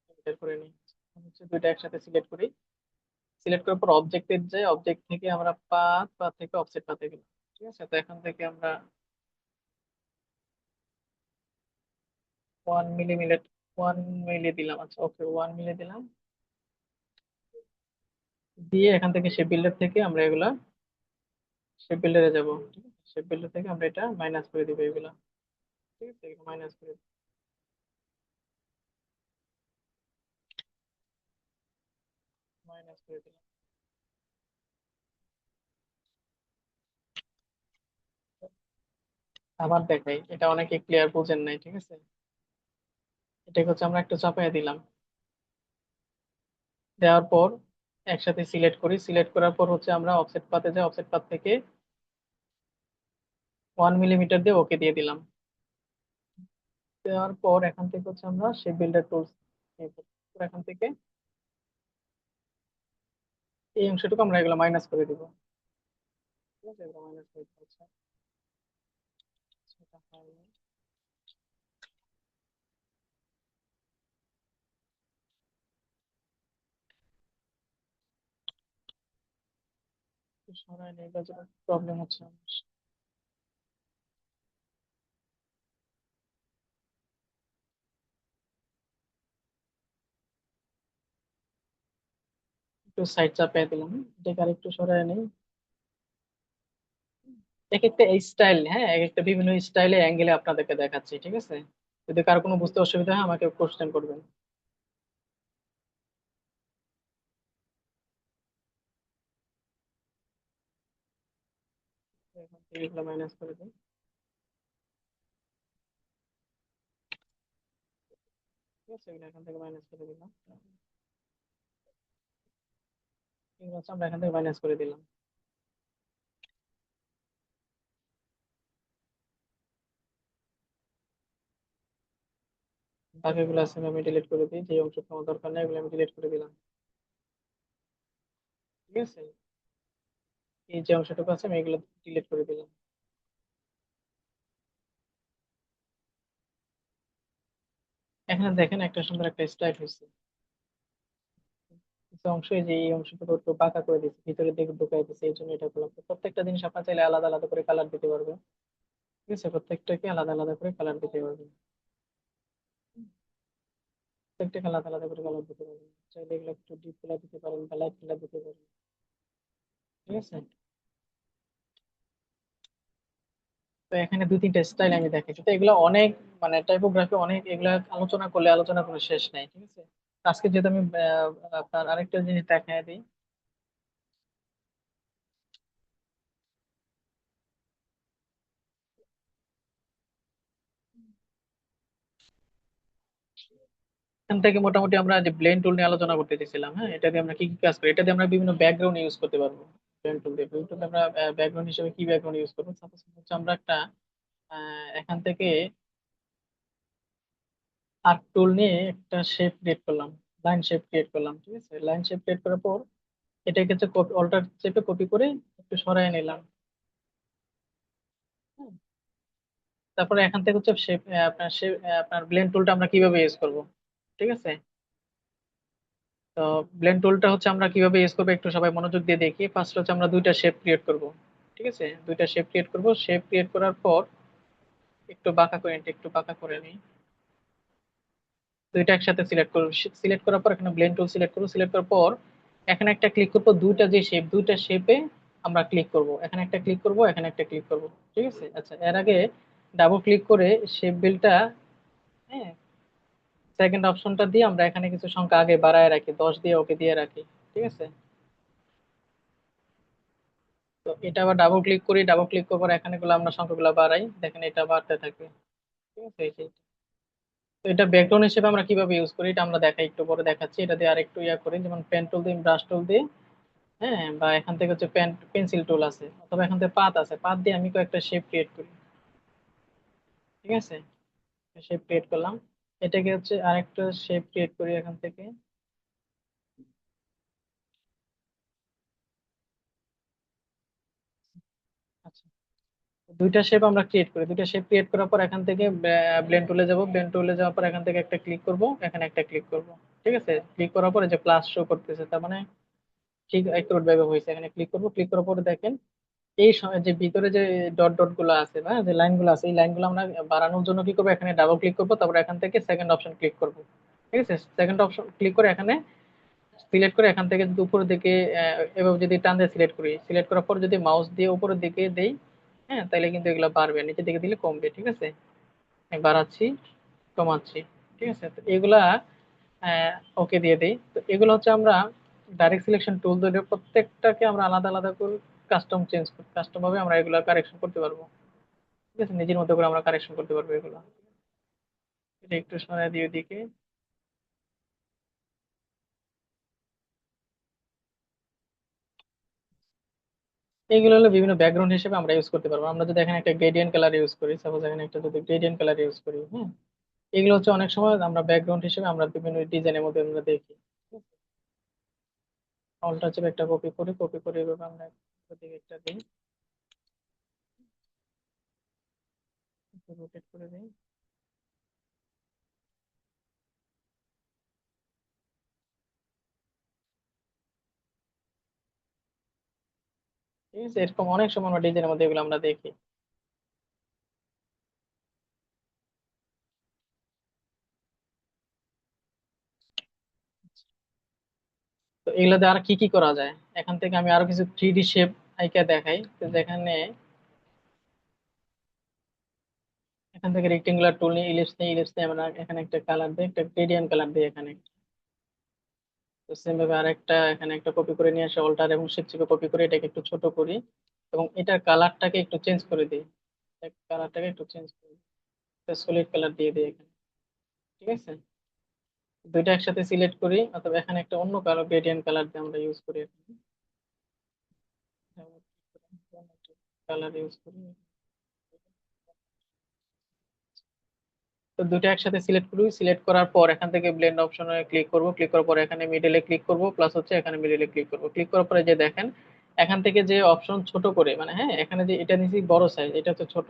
মিলিমিটার করে নিই। হচ্ছে দুইটা একসাথে সিলেক্ট করি, সিলেক্ট করার পর অবজেক্টের যে অবজেক্ট থেকে আমরা পাথ, পাথ থেকে অফসেট পাথে গেলাম। ঠিক আছে, তো এখান থেকে আমরা 1 মিলি, 1 মিলি দিলাম। আচ্ছা, ওকে, 1 মিলি দিলাম। দিয়ে এখান থেকে শেপ বিল্ডার থেকে আমরা এগুলা শেপ বিল্ডারে যাবো। ঠিক আছে, শেপ বিল্ডার থেকে আমরা এটা মাইনাস করে দিব এগুলা। ঠিক আছে, মাইনাস করে মাইনাস করে দিলাম। আবার দেখাই, এটা অনেকে ক্লিয়ার বুঝেন নাই। ঠিক আছে, এটাকে হচ্ছে আমরা একটু চাপাই দিলাম, দেওয়ার পর একসাথে সিলেক্ট করি, সিলেক্ট করার পর হচ্ছে আমরা অফসেট পাতে যাই, অফসেট পাত থেকে 1 মিলিমিটার দিয়ে ওকে দিয়ে দিলাম। দেওয়ার পর এখান থেকে হচ্ছে আমরা শেপ বিল্ডার টুলস, এখান থেকে এই অংশটুকু আমরা এগুলো মাইনাস করে দিব। ঠিক আছে, এগুলো মাইনাস করে দিতে হচ্ছে। সেটা হয়। একটু সরাই নেই, প্রবলেম হচ্ছে আমার। একটু সাইড চাপিয়ে দিলাম, এটাকে আর একটু সরাই নেই। এক একটা স্টাইল, হ্যাঁ, এক একটা বিভিন্ন স্টাইলে অ্যাঙ্গেলে আপনাদেরকে দেখাচ্ছি। ঠিক আছে, যদি কারো কোনো বুঝতে অসুবিধা হয় আমাকে কোশ্চেন করবেন। এখান থেকে এগুলো মাইনাস করে দিই। ঠিক আছে, এগুলো এখান থেকে মাইনাস করে দিলাম। এগুলো হচ্ছে আমরা এখান থেকে মাইনাস করে দিলাম। বাকিগুলো আছে আমি ডিলিট করে দিই, যে অংশটা আমার দরকার নেই এগুলো আমি ডিলিট করে দিলাম। ঠিক আছে, এই যে অংশটুকু আছে আমি এগুলো ডিলিট করে দিলাম। এখানে দেখেন একটা সুন্দর একটা স্টাইল হয়েছে। কিছু অংশ, এই যে এই অংশটুকু একটু বাঁকা করে দিচ্ছি, ভিতরে দিকে ঢুকাই দিচ্ছি, এই জন্য এটা করলাম। তো প্রত্যেকটা জিনিস আপনার চাইলে আলাদা আলাদা করে কালার দিতে পারবেন। ঠিক আছে, প্রত্যেকটাকে আলাদা আলাদা করে কালার দিতে পারবেন। প্রত্যেকটাকে আলাদা আলাদা করে কালার দিতে পারবেন, চাইলে এগুলো একটু ডিপ কালার দিতে পারেন বা লাইট কালার দিতে পারেন। ঠিক আছে, তো এখানে 2-3টা স্টাইল আমি দেখেছি, তো এগুলো অনেক, মানে টাইপোগ্রাফি অনেক, এগুলা আলোচনা করলে আলোচনা কোনো শেষ নাই। ঠিক আছে, আজকে যেহেতু আমি আপনার আরেকটা জিনিস দেখাই দিই। এখান থেকে মোটামুটি আমরা যে ব্লেন্ড টুল নিয়ে আলোচনা করতে চেয়েছিলাম। হ্যাঁ, এটা দিয়ে আমরা কি কি কাজ করি, এটা দিয়ে আমরা বিভিন্ন ব্যাকগ্রাউন্ড ইউজ করতে পারবো। ব্লেন্ড টুল দিয়ে আমরা ব্যাকগ্রাউন্ড হিসেবে কি ব্যাকগ্রাউন্ড ইউজ করবো, সাপোজ হচ্ছে আমরা একটা এখান থেকে আর্ক টুল নিয়ে একটা শেপ ক্রিয়েট করলাম, লাইন শেপ ক্রিয়েট করলাম। ঠিক আছে, লাইন শেপ ক্রিয়েট করার পর এটাকে হচ্ছে অল্টার চেপে কপি করে একটু সরাই নিলাম। হ্যাঁ, তারপরে এখান থেকে হচ্ছে শেপ, আপনার শেপ, আপনার ব্লেন্ড টুলটা আমরা কিভাবে ইউজ করব। ঠিক আছে, তো ব্লেন্ড টুলটা হচ্ছে আমরা কিভাবে ইউজ করবো একটু সবাই মনোযোগ দিয়ে দেখি। ফার্স্ট হচ্ছে আমরা দুইটা শেপ ক্রিয়েট করব। ঠিক আছে, দুইটা শেপ ক্রিয়েট করব, শেপ ক্রিয়েট করার পর একটু বাঁকা করে নিই, একটু বাঁকা করে নিই। দুইটা একসাথে সিলেক্ট করব। সিলেক্ট করার পর এখানে ব্লেন্ড টুল সিলেক্ট করব। সিলেক্ট করার পর এখানে একটা ক্লিক করব, দুইটা যে শেপ, দুইটা শেপে আমরা ক্লিক করব। এখানে একটা ক্লিক করব, এখানে একটা ক্লিক করব। ঠিক আছে? আচ্ছা, এর আগে ডাবল ক্লিক করে শেপ বিলটা, হ্যাঁ, সেকেন্ড অপশনটা দিয়ে আমরা এখানে কিছু সংখ্যা আগে বাড়ায় রাখি, 10 দিয়ে ওকে দিয়ে রাখি। ঠিক আছে? তো এটা আবার ডাবল ক্লিক করি, ডাবল ক্লিক করার পর এখানে গুলো আমরা সংখ্যাগুলো বাড়াই, দেখেন এটা বাড়তে থাকে। ঠিক আছে? এই যে। তো এটা ব্যাকগ্রাউন্ড হিসেবে আমরা কিভাবে ইউজ করি এটা আমরা দেখাই, একটু পরে দেখাচ্ছি। এটা দিয়ে আরেকটু ইয়া করি, যেমন পেন টুল দিয়ে, ব্রাশ টুল দিয়ে, হ্যাঁ, বা এখান থেকে হচ্ছে পেন পেন্সিল টুল আছে, অথবা এখান থেকে পাত আছে, পাত দিয়ে আমি কয়েকটা শেপ ক্রিয়েট করি। ঠিক আছে? শেপ ক্রিয়েট করলাম। এটাকে হচ্ছে আরেকটা শেপ ক্রিয়েট করি এখান থেকে। আচ্ছা, দুইটা শেপ আমরা ক্রিয়েট করি। দুইটা শেপ ক্রিয়েট করার পর এখান থেকে ব্লেন্ড টুলে যাব। ব্লেন্ড টুলে যাওয়ার পর এখান থেকে একটা ক্লিক করব, এখানে একটা ক্লিক করব। ঠিক আছে? ক্লিক করার পরে যে প্লাস শো করতেছে, তার মানে ঠিক অ্যাকুরেট ভাবে হয়েছে। এখানে ক্লিক করব। ক্লিক করার পরে দেখেন এই যে ভিতরে যে ডট ডট গুলো আছে বা যে লাইন গুলো আছে, এই লাইন গুলো আমরা বাড়ানোর জন্য কি করবো, এখানে ডাবল ক্লিক করবো, তারপর এখান থেকে সেকেন্ড অপশন ক্লিক করব। ঠিক আছে? সেকেন্ড অপশন ক্লিক করে এখানে সিলেক্ট করে এখান থেকে যদি উপরের দিকে এভাবে যদি টান দিয়ে সিলেক্ট করি, সিলেক্ট করার পর যদি মাউস দিয়ে উপরের দিকে দেই, হ্যাঁ, তাহলে কিন্তু এগুলো বাড়বে, নিচের দিকে দিলে কমবে। ঠিক আছে? আমি বাড়াচ্ছি, কমাচ্ছি। ঠিক আছে? তো এগুলা ওকে দিয়ে দিই। তো এগুলো হচ্ছে আমরা ডাইরেক্ট সিলেকশন টুল ধরে প্রত্যেকটাকে আমরা আলাদা আলাদা করে কাস্টম চেঞ্জ করি, কাস্টম ভাবে আমরা এগুলো কারেকশন করতে পারবো। ঠিক আছে? নিজের মতো করে আমরা কারেকশন করতে পারবো এগুলো। এটা একটু সরাই দিয়ে দিকে। এইগুলো হলো বিভিন্ন ব্যাকগ্রাউন্ড হিসেবে আমরা ইউজ করতে পারবো। আমরা যদি এখানে একটা গ্রেডিয়েন্ট কালার ইউজ করি, সাপোজ এখানে একটা যদি গ্রেডিয়েন্ট কালার ইউজ করি, হ্যাঁ, এগুলো হচ্ছে অনেক সময় আমরা ব্যাকগ্রাউন্ড হিসেবে আমরা বিভিন্ন ডিজাইনের মধ্যে আমরা দেখি। অলটা হচ্ছে একটা কপি করি, কপি করে এভাবে আমরা দিকে একটা দিই, রোটেট করে দিই। ঠিক আছে? এরকম অনেক সময় আমরা ডিজাইনের মধ্যে এগুলো আমরা দেখি। তো এগুলোতে আর কি কি করা যায়, এখান থেকে আমি আরো কিছু 3D শেপ আইকা দেখাই। তো যেখানে এখান থেকে রেক্টেঙ্গুলার টুল নিয়ে ইলিপস নিয়ে, ইলিপস নিয়ে আমরা এখানে একটা কালার দিই, একটা গ্রেডিয়েন্ট কালার দিই এখানে। তো সেম ভাবে আরেকটা এখানে একটা কপি করে নিয়ে আসে, অল্টার এবং শিফট চেপে কপি করে এটাকে একটু ছোট করি এবং এটার কালারটাকে একটু চেঞ্জ করে দিই। কালারটাকে একটু চেঞ্জ করি, সলিড কালার দিয়ে দিই এখানে। ঠিক আছে? দুইটা একসাথে সিলেক্ট করি, অথবা এখানে একটা অন্য কালার গ্রেডিয়েন্ট কালার দিয়ে আমরা ইউজ করি এখানে। কালার ইউজ করি। তো দুটো একসাথে সিলেক্ট করি। সিলেক্ট করার পর এখান থেকে ব্লেন্ড অপশনে ক্লিক করব। ক্লিক করার পর এখানে মিডলে ক্লিক করব, প্লাস হচ্ছে এখানে মিডলে ক্লিক করব। ক্লিক করার পরে যে দেখেন এখান থেকে যে অপশন ছোট করে, মানে হ্যাঁ, এখানে যে এটা নিচে বড় সাইজ, এটা হচ্ছে ছোট,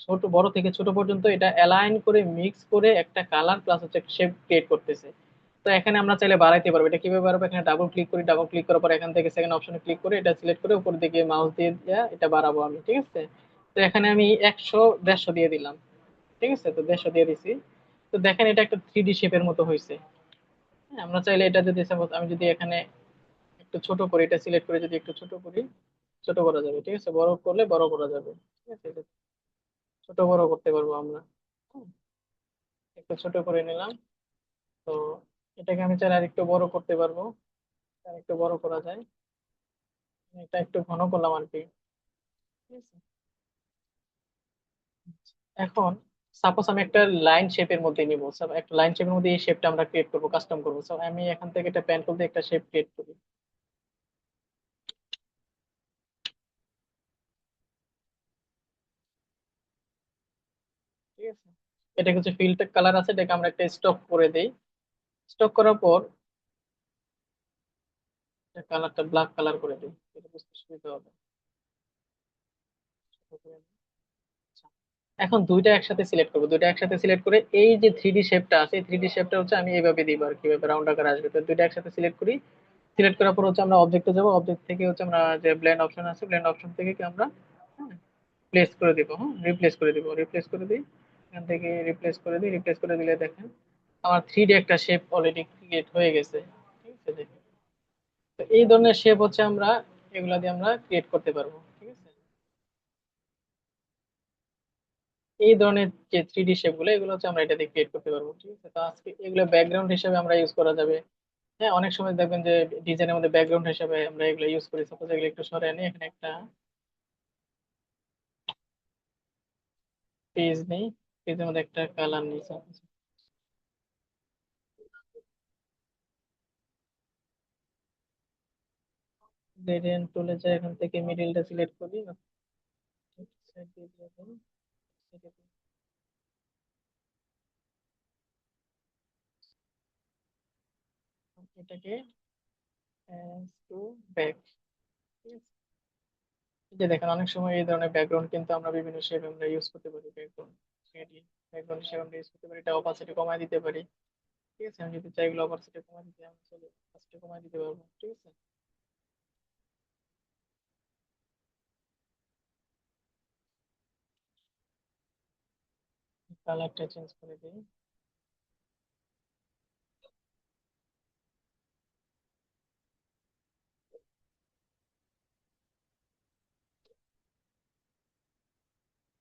ছোট বড় থেকে ছোট পর্যন্ত এটা অ্যালাইন করে মিক্স করে একটা কালার প্লাস হচ্ছে শেপ ক্রিয়েট করতেছে। তো এখানে আমরা চাইলে বাড়াইতে পারবো। এটা কিভাবে বাড়াবো, এখানে ডাবল ক্লিক করি, ডাবল ক্লিক করার পর এখান থেকে সেকেন্ড অপশনে ক্লিক করে এটা সিলেক্ট করে উপর দিকে মাউস দিয়ে দিয়ে এটা বাড়াবো আমি। ঠিক আছে? তো এখানে আমি 100, 150 দিয়ে দিলাম। ঠিক আছে? তো 150 দিয়ে দিছি। তো দেখেন এটা একটা 3D শেপের মতো হয়েছে। হ্যাঁ, আমরা চাইলে এটা যদি সাপোজ আমি যদি এখানে একটু ছোট করি, এটা সিলেক্ট করে যদি একটু ছোট করি, ছোট করা যাবে। ঠিক আছে? বড় করলে বড় করা যাবে। ঠিক আছে? এটা ছোট বড় করতে পারবো আমরা। হুম, একটু ছোট করে নিলাম। তো এটাকে আমি চাইলে আর একটু বড় করতে পারবো, আর একটু বড় করা যায়। এটা একটু ঘন করলাম আর কি। ঠিক আছে? এখন সাপোজ আমি একটা লাইন শেপের মধ্যে নিবো, একটা লাইন শেপের মধ্যে এই শেপটা আমরা ক্রিয়েট করবো, কাস্টম করবো। So, আমি এখান থেকে একটা প্যান টুল দিয়ে একটা শেপ ক্রিয়েট করি। ঠিক আছে? এটা হচ্ছে ফিল্টার কালার আছে, এটাকে আমরা একটা স্টক করে দেই। স্টক করার পর কালারটা ব্ল্যাক কালার করে দিই, এটা বুঝতে সুবিধা হবে। আচ্ছা। এখন দুইটা একসাথে সিলেক্ট করবো, দুইটা একসাথে সিলেক্ট করে এই যে 3D শেপটা আছে, এই 3D শেপটা হচ্ছে আমি এইভাবে দিব আর কিভাবে রাউন্ড আকার আসবে। তো দুইটা একসাথে সিলেক্ট করি। সিলেক্ট করার পর হচ্ছে আমরা অবজেক্টে যাবো, অবজেক্ট থেকে হচ্ছে আমরা যে ব্লেন্ড অপশন আছে, ব্লেন্ড অপশন থেকে কি আমরা প্লেস করে দিব, হ্যাঁ, রিপ্লেস করে দিব, রিপ্লেস করে দিই। এখান থেকে রিপ্লেস করে দিই, রিপ্লেস করে দিলে দেখেন আমার 3D একটা শেপ অলরেডি ক্রিয়েট হয়ে গেছে। ঠিক আছে, দেখুন। তো এই ধরনের শেপ হচ্ছে আমরা এগুলা দিয়ে আমরা ক্রিয়েট করতে পারবো। ঠিক আছে, এই ধরনের যে 3D শেপ গুলো এগুলো হচ্ছে আমরা এটা দিয়ে ক্রিয়েট করতে পারবো। ঠিক আছে, তো আজকে এগুলো ব্যাকগ্রাউন্ড হিসেবে আমরা ইউজ করা যাবে। হ্যাঁ, অনেক সময় দেখবেন যে ডিজাইনের মধ্যে ব্যাকগ্রাউন্ড হিসেবে আমরা এগুলো ইউজ করি। সাপোজ এগুলো একটু সরে আনি, এখানে একটা পেজ নেই, পেজের মধ্যে একটা কালার নিই। গ্রেডিয়েন্ট টুলে যাই, এখান থেকে মিডিলটা সিলেক্ট করি, side দিয়ে দিয়ে দিই, এটাকে টু ব্যাক। ঠিক আছে, এই যে দেখেন অনেক সময় এই ধরনের ব্যাকগ্রাউন্ড কিন্তু আমরা বিভিন্ন শেপ আমরা ইউজ করতে পারি। ব্যাকগ্রাউন্ড ব্যাকগ্রাউন্ড শেপ আমরা ইউজ করতে পারি, এটা অপাসিটি কমায় দিতে পারি। ঠিক আছে, আমি যদি চাই এগুলো অপাসিটি কমায় দিতে, আমি চলে অপাসিটি কমায় দিতে পারবো। ঠিক আছে, কালারটা চেঞ্জ করে দিই।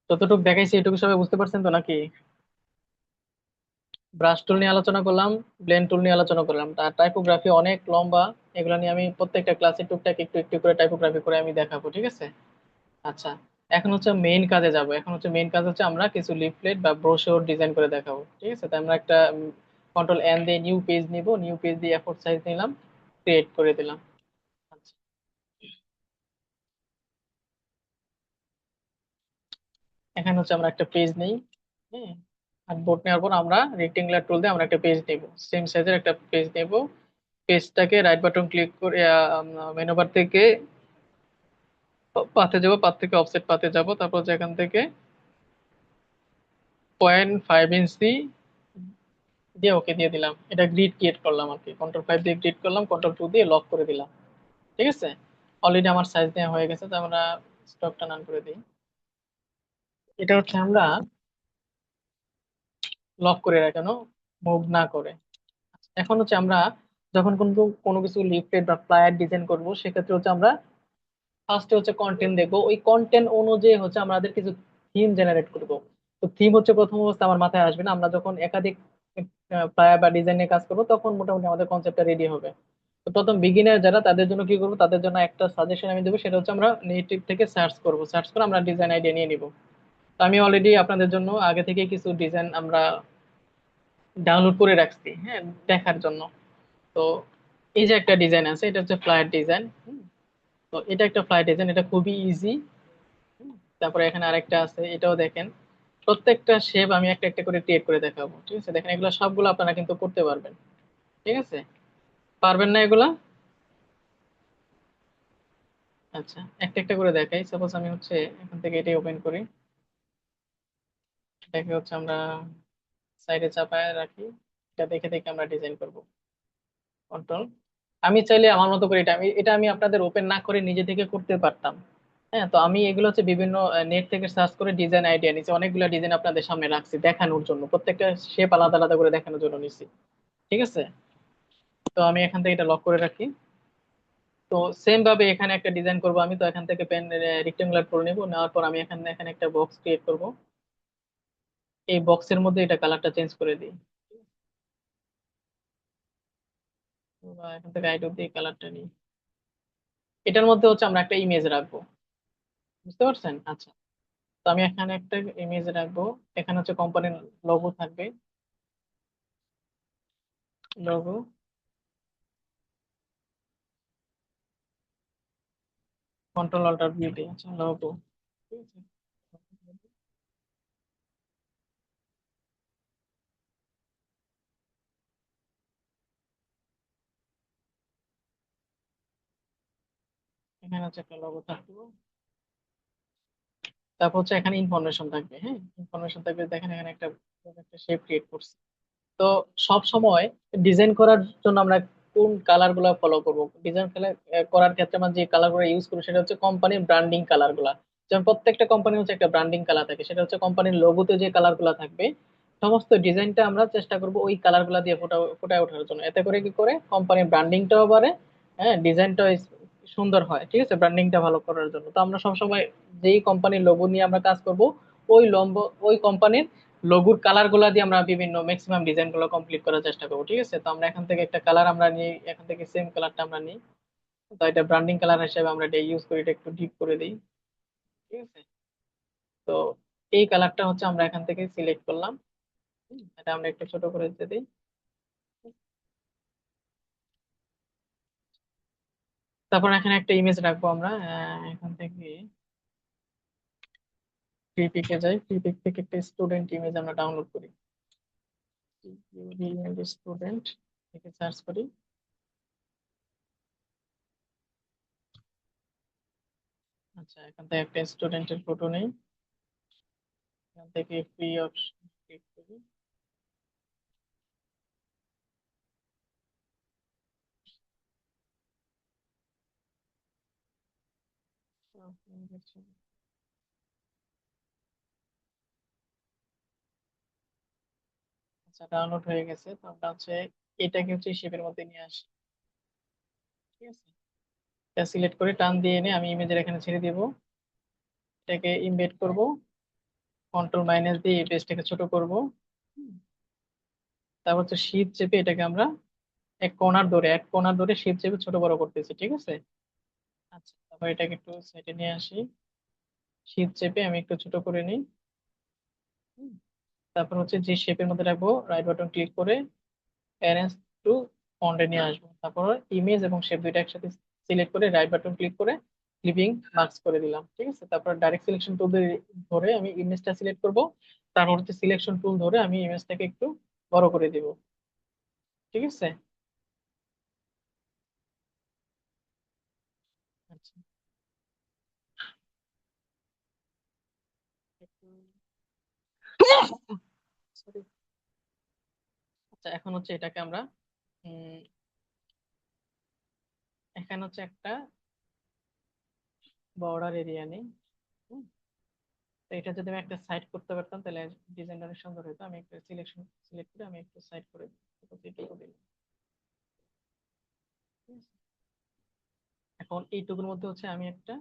যতটুকু দেখাইছি এটুকু সবাই বুঝতে পারছেন তো নাকি? ব্রাশ টুল নিয়ে আলোচনা করলাম, ব্লেন্ড টুল নিয়ে আলোচনা করলাম, আর টাইপোগ্রাফি অনেক লম্বা। এগুলো নিয়ে আমি প্রত্যেকটা ক্লাসে টুকটাক একটু একটু করে টাইপোগ্রাফি করে আমি দেখাবো। ঠিক আছে, আচ্ছা। এখন হচ্ছে মেইন কাজে যাব। এখন হচ্ছে মেইন কাজ হচ্ছে আমরা কিছু লিফলেট বা ব্রোশর ডিজাইন করে দেখাবো। ঠিক আছে, তো আমরা একটা কন্ট্রোল এন দিয়ে নিউ পেজ নিব, নিউ পেজ দিয়ে এ4 সাইজ নিলাম, ক্রিয়েট করে দিলাম। আচ্ছা, এখানে হচ্ছে আমরা একটা পেজ নেই। হ্যাঁ, আর বোর্ড নেওয়ার পর আমরা রেক্টেঙ্গুলার টুল দিয়ে আমরা একটা পেজ নেব, সেম সাইজের একটা পেজ নেব। পেজটাকে রাইট বাটন ক্লিক করে মেনু বার থেকে পাতে যাব, পাত থেকে অফসেট পাতে যাব, তারপর যেখান থেকে 0.5 ইঞ্চি দিয়ে ওকে দিয়ে দিলাম। এটা গ্রিড ক্রিয়েট করলাম আর কি, কন্ট্রোল 5 দিয়ে গ্রিড করলাম, কন্ট্রোল 2 দিয়ে লক করে দিলাম। ঠিক আছে, অলরেডি আমার সাইজ দেওয়া হয়ে গেছে, তো আমরা স্টকটা রান করে দিই। এটা হচ্ছে আমরা লক করে রাখানো, মুভ না করে। এখন হচ্ছে আমরা যখন কিন্তু কোনো কিছু লিফলেট বা ফ্লায়ার ডিজাইন করব, সেক্ষেত্রে হচ্ছে আমরা ফার্স্টে হচ্ছে কন্টেন্ট দেখবো। ওই কন্টেন্ট অনুযায়ী হচ্ছে আমাদের কিছু থিম জেনারেট করব। তো থিম হচ্ছে প্রথম অবস্থা আমার মাথায় আসবে না, আমরা যখন একাধিক ফ্লায়ার বা ডিজাইন নিয়ে কাজ করবো তখন মোটামুটি আমাদের কনসেপ্টটা রেডি হবে। তো প্রথম বিগিনার যারা, তাদের জন্য কি করবো, তাদের জন্য একটা সাজেশন আমি দেবো, সেটা হচ্ছে আমরা নেটিভ থেকে সার্চ করব, সার্চ করে আমরা ডিজাইন আইডিয়া নিয়ে নিব। তো আমি অলরেডি আপনাদের জন্য আগে থেকে কিছু ডিজাইন আমরা ডাউনলোড করে রাখছি, হ্যাঁ, দেখার জন্য। তো এই যে একটা ডিজাইন আছে, এটা হচ্ছে ফ্লায়ার ডিজাইন। তো এটা একটা ফ্লায়ার ডিজাইন, এটা খুবই ইজি। তারপরে এখানে আরেকটা আছে, এটাও দেখেন। প্রত্যেকটা শেপ আমি একটা একটা করে ক্রিয়েট করে দেখাবো। ঠিক আছে, দেখেন এগুলো সবগুলো আপনারা কিন্তু করতে পারবেন। ঠিক আছে, পারবেন না এগুলা? আচ্ছা, একটা একটা করে দেখাই। সাপোজ আমি হচ্ছে এখান থেকে এটাই ওপেন করি, এটাকে হচ্ছে আমরা সাইডে চাপায় রাখি। এটা দেখে দেখে আমরা ডিজাইন করব। কন্ট্রোল, আমি চাইলে আমার মতো করে এটা আমি আপনাদের ওপেন না করে নিজে থেকে করতে পারতাম। হ্যাঁ, তো আমি এগুলো হচ্ছে বিভিন্ন নেট থেকে সার্চ করে ডিজাইন আইডিয়া নিচ্ছি, অনেকগুলো ডিজাইন আপনাদের সামনে রাখছি দেখানোর জন্য, প্রত্যেকটা শেপ আলাদা আলাদা করে দেখানোর জন্য নিচ্ছি। ঠিক আছে, তো আমি এখান থেকে এটা লক করে রাখি। তো সেম ভাবে এখানে একটা ডিজাইন করব আমি, তো এখান থেকে পেন রেক্টেঙ্গুলার করে নেব, নেওয়ার পর আমি এখানে এখানে একটা বক্স ক্রিয়েট করব। এই বক্সের মধ্যে এটা কালারটা চেঞ্জ করে দিই, বা এখান থেকে আইডল দিয়ে কালারটা নিই। এটার মধ্যে হচ্ছে আমরা একটা ইমেজ রাখবো, বুঝতে পারছেন? আচ্ছা, তো আমি এখানে একটা ইমেজ রাখবো। এখানে হচ্ছে কোম্পানির লোগো থাকবে, লোগো, কন্ট্রোল অল্টার বিউটি, আচ্ছা লোগো। ঠিক আছে, এখানে হচ্ছে একটা লোগো থাকবে। তারপর হচ্ছে এখানে ইনফরমেশন থাকবে। হ্যাঁ, ইনফরমেশন থাকবে, দেখেন এখানে একটা একটা শেপ ক্রিয়েট করছি। তো সব সময় ডিজাইন করার জন্য আমরা কোন কালার গুলা ফলো করবো, ডিজাইন করার ক্ষেত্রে আমরা যে কালার গুলো ইউজ করবো সেটা হচ্ছে কোম্পানির ব্র্যান্ডিং কালার গুলা। যেমন প্রত্যেকটা কোম্পানি হচ্ছে একটা ব্র্যান্ডিং কালার থাকে, সেটা হচ্ছে কোম্পানির লোগোতে যে কালার গুলা থাকবে সমস্ত ডিজাইনটা আমরা চেষ্টা করব ওই কালার গুলা দিয়ে ফুটায় ওঠার জন্য, এতে করে কি করে কোম্পানির ব্র্যান্ডিংটাও বাড়ে, হ্যাঁ ডিজাইনটাও সুন্দর হয়, ঠিক আছে, ব্র্যান্ডিংটা ভালো করার জন্য। তো আমরা সবসময় যেই কোম্পানির লোগো নিয়ে আমরা কাজ করব, ওই কোম্পানির লোগোর কালার গুলা দিয়ে আমরা বিভিন্ন ম্যাক্সিমাম ডিজাইন গুলো কমপ্লিট করার চেষ্টা করবো, ঠিক আছে। তো আমরা এখান থেকে একটা কালার আমরা নিই, এখান থেকে সেম কালারটা আমরা নিই। তো এটা ব্র্যান্ডিং কালার হিসেবে আমরা এটা ইউজ করি, এটা একটু ডিপ করে দিই, ঠিক আছে। তো এই কালারটা হচ্ছে আমরা এখান থেকে সিলেক্ট করলাম। এটা আমরা একটু ছোট করে দিতে দিই। তারপর এখানে একটা ইমেজ রাখবো আমরা, এখান থেকে ফ্রি পিকে যাই, ফ্রি পিক থেকে একটা স্টুডেন্ট ইমেজ আমরা ডাউনলোড করি, স্টুডেন্ট থেকে সার্চ করি। আচ্ছা, এখান থেকে একটা স্টুডেন্টের ফটো নেই, এখান থেকে ফ্রি অপশন ক্লিক করি। আচ্ছা, ডাউনলোড হয়ে গেছে। তো আমরা হচ্ছে এটাকে হচ্ছে শেপের মধ্যে নিয়ে আসি, ঠিক আছে। এটা সিলেক্ট করে টান দিয়ে এনে আমি ইমেজের এখানে ছেড়ে দিব, এটাকে ইমবেড করব, কন্ট্রোল মাইনাস দিয়ে এই পেজটাকে ছোট করব। হুম, তারপর হচ্ছে শিফট চেপে এটাকে আমরা এক কোণার ধরে শিফট চেপে ছোট বড় করতেছি, ঠিক আছে। আচ্ছা, তারপর এটাকে একটু সাইডে নিয়ে আসি, শিফট চেপে আমি একটু ছোট করে নিই। হুম, তারপর হচ্ছে যে শেপের মধ্যে রাখবো রাইট বাটন ক্লিক করে অ্যারেঞ্জ টু ফন্টে নিয়ে আসবো। তারপর ইমেজ এবং শেপ দুইটা একসাথে সিলেক্ট করে রাইট বাটন ক্লিক করে ক্লিপিং মার্কস করে দিলাম, ঠিক আছে। তারপর ডাইরেক্ট সিলেকশন টুল ধরে আমি ইমেজটা সিলেক্ট করব, তারপর হচ্ছে সিলেকশন টুল ধরে আমি ইমেজটাকে একটু বড় করে দিব, ঠিক আছে। আচ্ছা, sorry। আচ্ছা, এখন হচ্ছে এটাকে আমরা উম, এখানে হচ্ছে একটা বর্ডার এরিয়া নেই। হুম, তো এটা যদি আমি একটা সাইড করতে পারতাম তাহলে ডিজাইনটা অনেক সুন্দর হতো। আমি একটা সিলেক্ট করে আমি একটু সাইড করে এইটুকু দিলাম, ঠিক আছে? এখন এইটুকুর মধ্যে হচ্ছে আমি একটা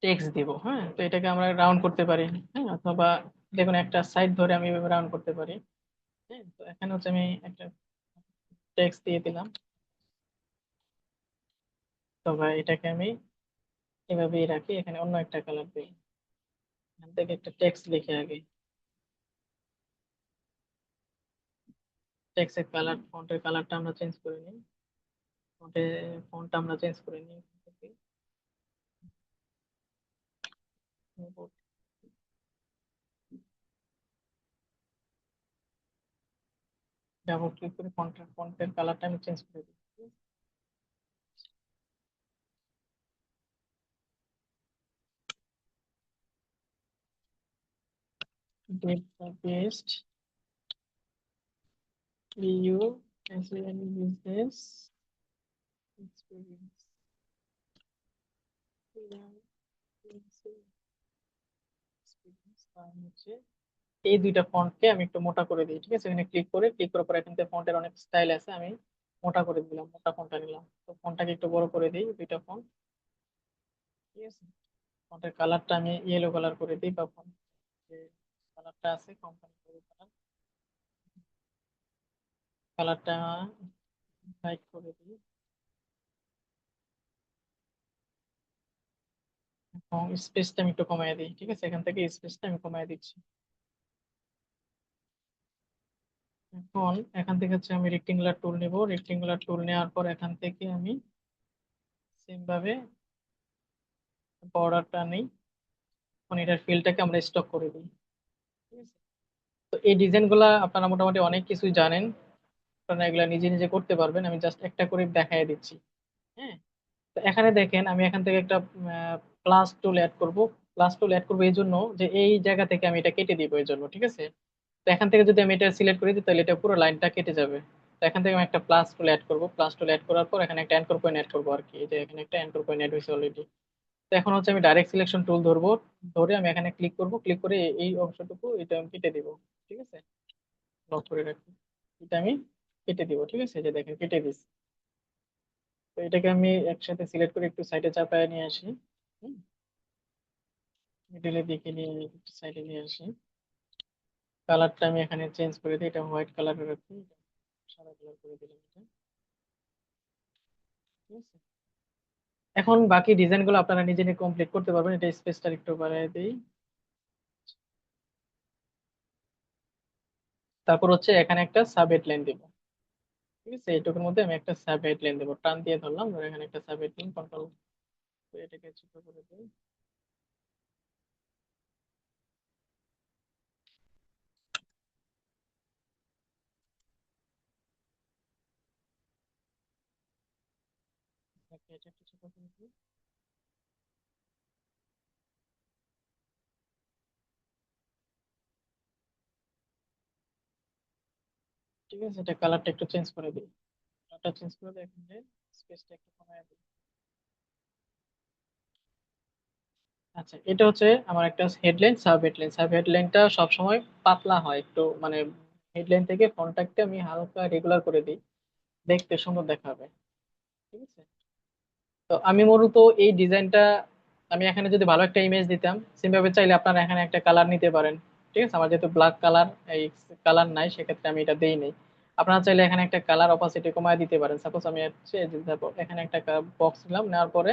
টেক্সট দিব, হ্যাঁ। তো এটাকে আমরা রাউন্ড করতে পারি, হ্যাঁ, অথবা দেখুন একটা সাইড ধরে আমি এভাবে রাউন্ড করতে পারি, হ্যাঁ। তো এখানে হচ্ছে আমি একটা টেক্সট দিয়ে দিলাম, তবে এটাকে আমি এভাবেই রাখি, এখানে অন্য একটা কালার দিই, এখান থেকে একটা টেক্সট লিখে আগে টেক্সটের কালার, ফন্টের কালারটা আমরা চেঞ্জ করে নিই, ফন্টের ফন্টটা আমরা চেঞ্জ করে নিই, এখান থেকে ডাবল ক্লিক করে ফন্টের কালারটা আমি চেঞ্জ করে দিই, paste U S N business experience, হচ্ছে এই দুইটা ফন্টকে আমি একটু মোটা করে দিই, ঠিক আছে। এখানে ক্লিক করার পর এখান থেকে ফন্টের অনেক স্টাইল আছে, আমি মোটা করে দিলাম, মোটা ফন্টটা নিলাম। তো ফন্টটাকে একটু বড় করে দিই, দুইটা ফন্ট, ঠিক আছে। ফন্টের কালারটা আমি ইয়েলো কালার করে দিই, বা ফন্ট যে কালারটা আছে কোম্পানি কালার, কালারটা হাইড করে দিই, এবং স্পেসটা আমি একটু কমায় দিই, ঠিক আছে। এখান থেকে স্পেসটা আমি কমায় দিচ্ছি। এখন এখান থেকে হচ্ছে আমি রেক্টেঙ্গুলার টুল নিব, রেক্টেঙ্গুলার টুল নেওয়ার পর এখান থেকে আমি সেম ভাবে বর্ডারটা নেই, এখন এটার ফিলটাকে আমরা স্টক করে দিই, ঠিক আছে। তো এই ডিজাইন গুলা আপনারা মোটামুটি অনেক কিছুই জানেন, আপনারা এগুলা নিজে নিজে করতে পারবেন, আমি জাস্ট একটা করে দেখাই দিচ্ছি, হ্যাঁ। তো এখানে দেখেন আমি এখান থেকে একটা প্লাস টুল অ্যাড করব, প্লাস টুল অ্যাড করবো এই জন্য যে এই জায়গা থেকে আমি এটা কেটে দিব এই জন্য, ঠিক আছে। তো এখান থেকে যদি আমি এটা সিলেক্ট করে দিই তাহলে এটা পুরো লাইনটা কেটে যাবে। তো এখান থেকে আমি একটা প্লাস টুল অ্যাড করব, প্লাস টুল অ্যাড করার পর এখানে একটা অ্যাঙ্কর পয়েন্ট অ্যাড করবো আর কি, এই যে এখানে একটা অ্যাঙ্কর পয়েন্ট অ্যাড হয়েছে অলরেডি, তো এখন হচ্ছে আমি ডাইরেক্ট সিলেকশন টুল ধরবো, ধরে আমি এখানে ক্লিক করব, ক্লিক করে এই অংশটুকু এটা আমি কেটে দিব। ঠিক আছে, লক করে রাখি, এটা আমি কেটে দিব। ঠিক আছে, এই যে দেখেন কেটে দিচ্ছি। তো এটাকে আমি একসাথে সিলেক্ট করে একটু সাইডে চাপায় নিয়ে আসি। মিডিলের দিকে নিয়ে একটু সাইডে নিয়ে আসি। কালারটা আমি এখানে চেঞ্জ করে দিই, এটা হোয়াইট কালার রাখি, এটা সাদা কালার করে দিলাম এটা। ঠিক আছে, এখন বাকি ডিজাইন গুলো আপনারা নিজে নিজে কমপ্লিট করতে পারবেন। এটা স্পেসটা একটু বাড়ায় দিই। তারপর হচ্ছে এখানে একটা সাব হেডলাইন দিব। ঠিক আছে, এইটুকুর মধ্যে আমি একটা সাব হেডলাইন দেবো, টান দিয়ে ধরলাম, ধরে এখানে একটা সাব হেডলাইন কন্ট্রোল, এটাকে ছোট করে দিই। এটা একটু ছোট করে দিই। ঠিক আছে, এটা কালারটা একটু চেঞ্জ করে দিই, কালারটা চেঞ্জ করে দিই, এখানে স্পেসটা একটু কমায় দিই। আচ্ছা, এটা হচ্ছে আমার একটা হেডলাইন। সাব হেডলাইন, সাব হেডলাইনটা সবসময় পাতলা হয় একটু, মানে হেডলাইন থেকে ফন্টটাকে আমি হালকা রেগুলার করে দিই, দেখতে সুন্দর দেখাবে। ঠিক আছে, তো আমি মূলত এই ডিজাইনটা, আমি এখানে যদি ভালো একটা ইমেজ দিতাম সিমভাবে, চাইলে আপনারা এখানে একটা কালার নিতে পারেন। ঠিক আছে, আমার যেহেতু ব্ল্যাক কালার, এই কালার নাই, সেক্ষেত্রে আমি এটা দেই নাই। আপনারা চাইলে এখানে একটা কালার অপাসিটি কমায় দিতে পারেন। সাপোজ আমি হচ্ছে এই যে দেখো, এখানে একটা বক্স নিলাম, নেওয়ার পরে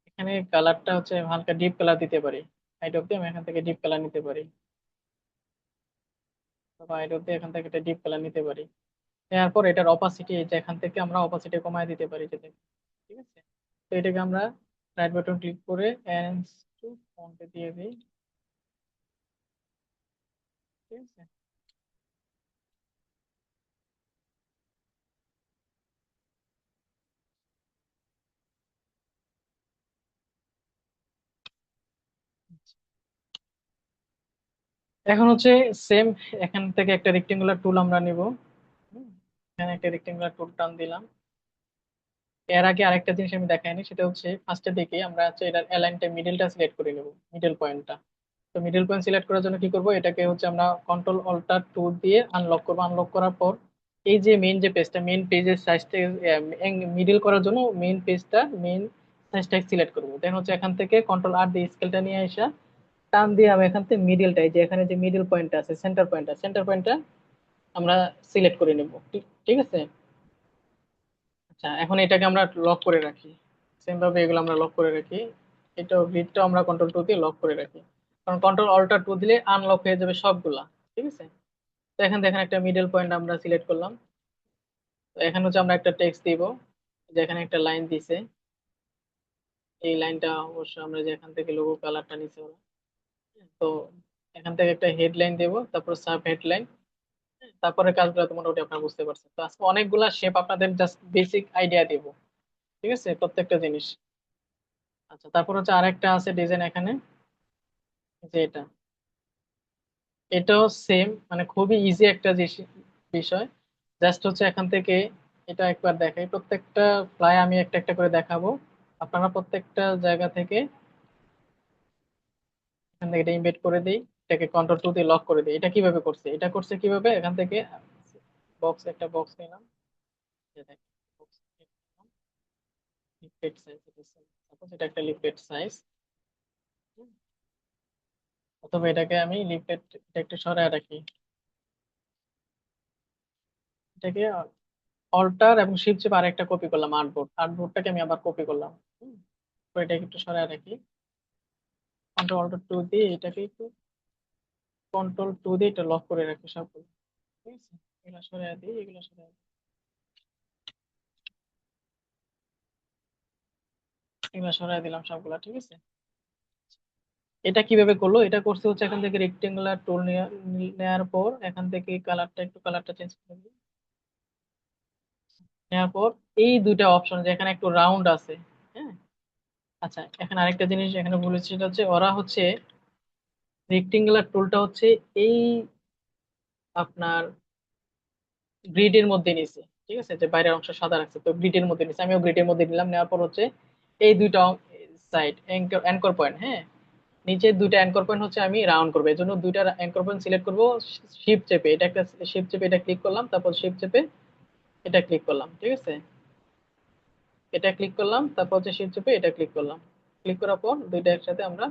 এখানে কালারটা হচ্ছে হালকা ডিপ কালার দিতে পারি। হাইট অব্দি আমি এখান থেকে ডিপ কালার নিতে পারি, বা হাইট অব্দি এখান থেকে একটা ডিপ কালার নিতে পারি। নেওয়ার পর এটার অপাসিটি, যে এখান থেকে আমরা অপাসিটি কমায় দিতে পারি যে দেখুন। ঠিক আছে, তো এটাকে আমরা রাইট বাটন ক্লিক করে এন্ড টু ফন্টে দিয়ে দিই। ঠিক আছে, এখন হচ্ছে সেম, এখান থেকে একটা রেক্টেঙ্গুলার টুল আমরা নিব। এখানে একটা রেক্টেঙ্গুলার টুল টান দিলাম। এর আগে আরেকটা জিনিস আমি দেখাইনি, সেটা হচ্ছে ফার্স্টের দিকে আমরা হচ্ছে এটার অ্যালাইনটা, মিডলটা সিলেক্ট করে নেব, মিডল পয়েন্টটা। তো মিডল পয়েন্ট সিলেক্ট করার জন্য কি করব, এটাকে হচ্ছে আমরা কন্ট্রোল অল্টার টু দিয়ে আনলক করব। আনলক করার পর এই যে মেইন যে পেজটা, মেইন পেজের সাইজটা মিডল করার জন্য মেইন সাইজটা সিলেক্ট করব। দেন হচ্ছে এখান থেকে কন্ট্রোল আর দিয়ে স্কেলটা নিয়ে আসা, টান দিয়ে আমি এখান থেকে মিডলটা, এই যে এখানে যে মিডল পয়েন্টটা আছে, সেন্টার পয়েন্টটা আমরা সিলেক্ট করে নেব। ঠিক ঠিক আছে। আচ্ছা, এখন এটাকে আমরা লক করে রাখি, সেম ভাবে এগুলো আমরা লক করে রাখি। এটাও গ্রিডটাও আমরা কন্ট্রোল টু দিয়ে লক করে রাখি, কারণ কন্ট্রোল অল্টার টু দিলে আনলক হয়ে যাবে সবগুলা। ঠিক আছে, তো এখান থেকে একটা মিডল পয়েন্ট আমরা সিলেক্ট করলাম। তো এখানে হচ্ছে আমরা একটা টেক্সট দিব, যে এখানে একটা লাইন দিছে, এই লাইনটা অবশ্য আমরা যে এখান থেকে লোগো কালারটা নিছে ওরা। তো এখান থেকে একটা হেডলাইন দেব, তারপর সাব হেডলাইন, তারপরে কাজগুলো তো মোটামুটি আপনারা বুঝতে পারছেন। তো আজকে অনেকগুলা শেপ আপনাদের জাস্ট বেসিক আইডিয়া দিব। ঠিক আছে, প্রত্যেকটা জিনিস। আচ্ছা, তারপর হচ্ছে আরেকটা আছে ডিজাইন এখানে, যে এটা, এটাও সেম, মানে খুবই ইজি একটা বিষয়। জাস্ট হচ্ছে এখান থেকে এটা একবার দেখাই, প্রত্যেকটা ফ্লাই আমি একটা একটা করে দেখাবো। আপনারা প্রত্যেকটা জায়গা থেকে এখান থেকে এটা ইমবেড করে দিই, এটাকে কন্ট্রোল টু দিয়ে লক করে দিই। এটা কিভাবে করছে, এটা করছে কিভাবে, এখান থেকে বক্স, একটা বক্স নিলাম, যে দেখেন, box নিলাম, লিফলেট সাইজ, সাপোজ এটা একটা লিফলেট সাইজ, অথবা এটাকে আমি লিফলেট, এটা একটু সরায় রাখি, এটাকে অল্টার এবং শিফট চেপে আরেকটা কপি করলাম, আর্টবোর্ডটাকে আমি আবার কপি করলাম। হুম, তো এটাকে একটু সরায় রাখি, কন্ট্রোল অল্টার টু দিয়ে এটাকে একটু কন্ট্রোল টু দিয়ে এটা লক করে রাখি সবগুলো। ঠিক আছে, এগুলো সরায় দিই, এগুলো সরায় দিই, এগুলো সরায় দিলাম সবগুলা। ঠিক আছে, এটা কিভাবে করলো, এটা করছে হচ্ছে এখান থেকে রেক্টেঙ্গুলার টুল নেওয়ার পর এখান থেকে কালারটা চেঞ্জ করে দিই। নেওয়ার পর এই দুইটা অপশন, যে এখানে একটু রাউন্ড আছে, হ্যাঁ। আচ্ছা, এখানে আরেকটা জিনিস এখানে বলেছি, সেটা হচ্ছে ওরা হচ্ছে রেক্টেঙ্গুলার টুলটা হচ্ছে এই আপনার গ্রিডের মধ্যে নিছে। ঠিক আছে, যে বাইরের অংশ সাদা রাখছে, তো গ্রিডের মধ্যে নিছে, আমিও গ্রিডের মধ্যে নিলাম। নেওয়ার পর হচ্ছে এই দুইটা সাইড অ্যাঙ্কর পয়েন্ট, হ্যাঁ, নিচে দুইটা অ্যাঙ্কর পয়েন্ট হচ্ছে আমি রাউন্ড করবো, এই জন্য দুইটা অ্যাঙ্কর পয়েন্ট সিলেক্ট করবো। শিফট চেপে এটা একটা, শিফট চেপে এটা ক্লিক করলাম, তারপর শিফট চেপে এটা ক্লিক করলাম, ঠিক আছে, এটা ক্লিক করলাম, তারপর হচ্ছে শিফট চেপে এটা ক্লিক করলাম। ক্লিক করার পর দুইটা একসাথে আমরা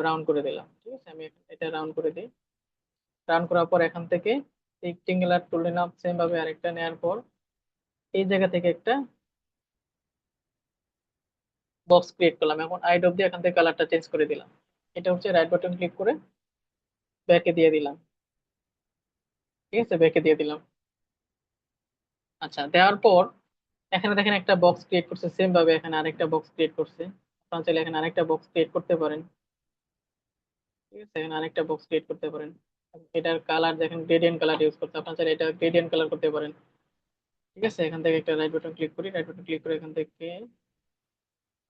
রাউন্ড করে দিলাম, ঠিক আছে। আমি এটা রাউন্ড করে দিই। রাউন্ড করার পর এখান থেকে রেক্টেঙ্গুলার টুল নিলাম, সেম ভাবে আরেকটা নেওয়ার পর এই জায়গা থেকে একটা বক্স ক্রিয়েট করলাম। এখন আই ড্রপ দিয়ে এখান থেকে কালারটা চেঞ্জ করে দিলাম। এটা হচ্ছে রাইট বাটন ক্লিক করে ব্যাকে দিয়ে দিলাম, ঠিক আছে, ব্যাকে দিয়ে দিলাম। আচ্ছা, দেওয়ার পর এখানে দেখেন একটা বক্স ক্রিয়েট করছে, সেম ভাবে এখানে আরেকটা বক্স ক্রিয়েট করছে। আপনারা চাইলে এখানে আরেকটা বক্স ক্রিয়েট করতে পারেন, ঠিক আছে, এখানে আরেকটা বক্স ক্রিয়েট করতে পারেন। এটার কালার দেখেন গ্রেডিয়েন্ট কালার ইউজ করতে, আপনারা চাইলে এটা গ্রেডিয়েন্ট কালার করতে পারেন, ঠিক আছে। এখান থেকে একটা রাইট বাটন ক্লিক করি, রাইট বাটন ক্লিক করে এখান থেকে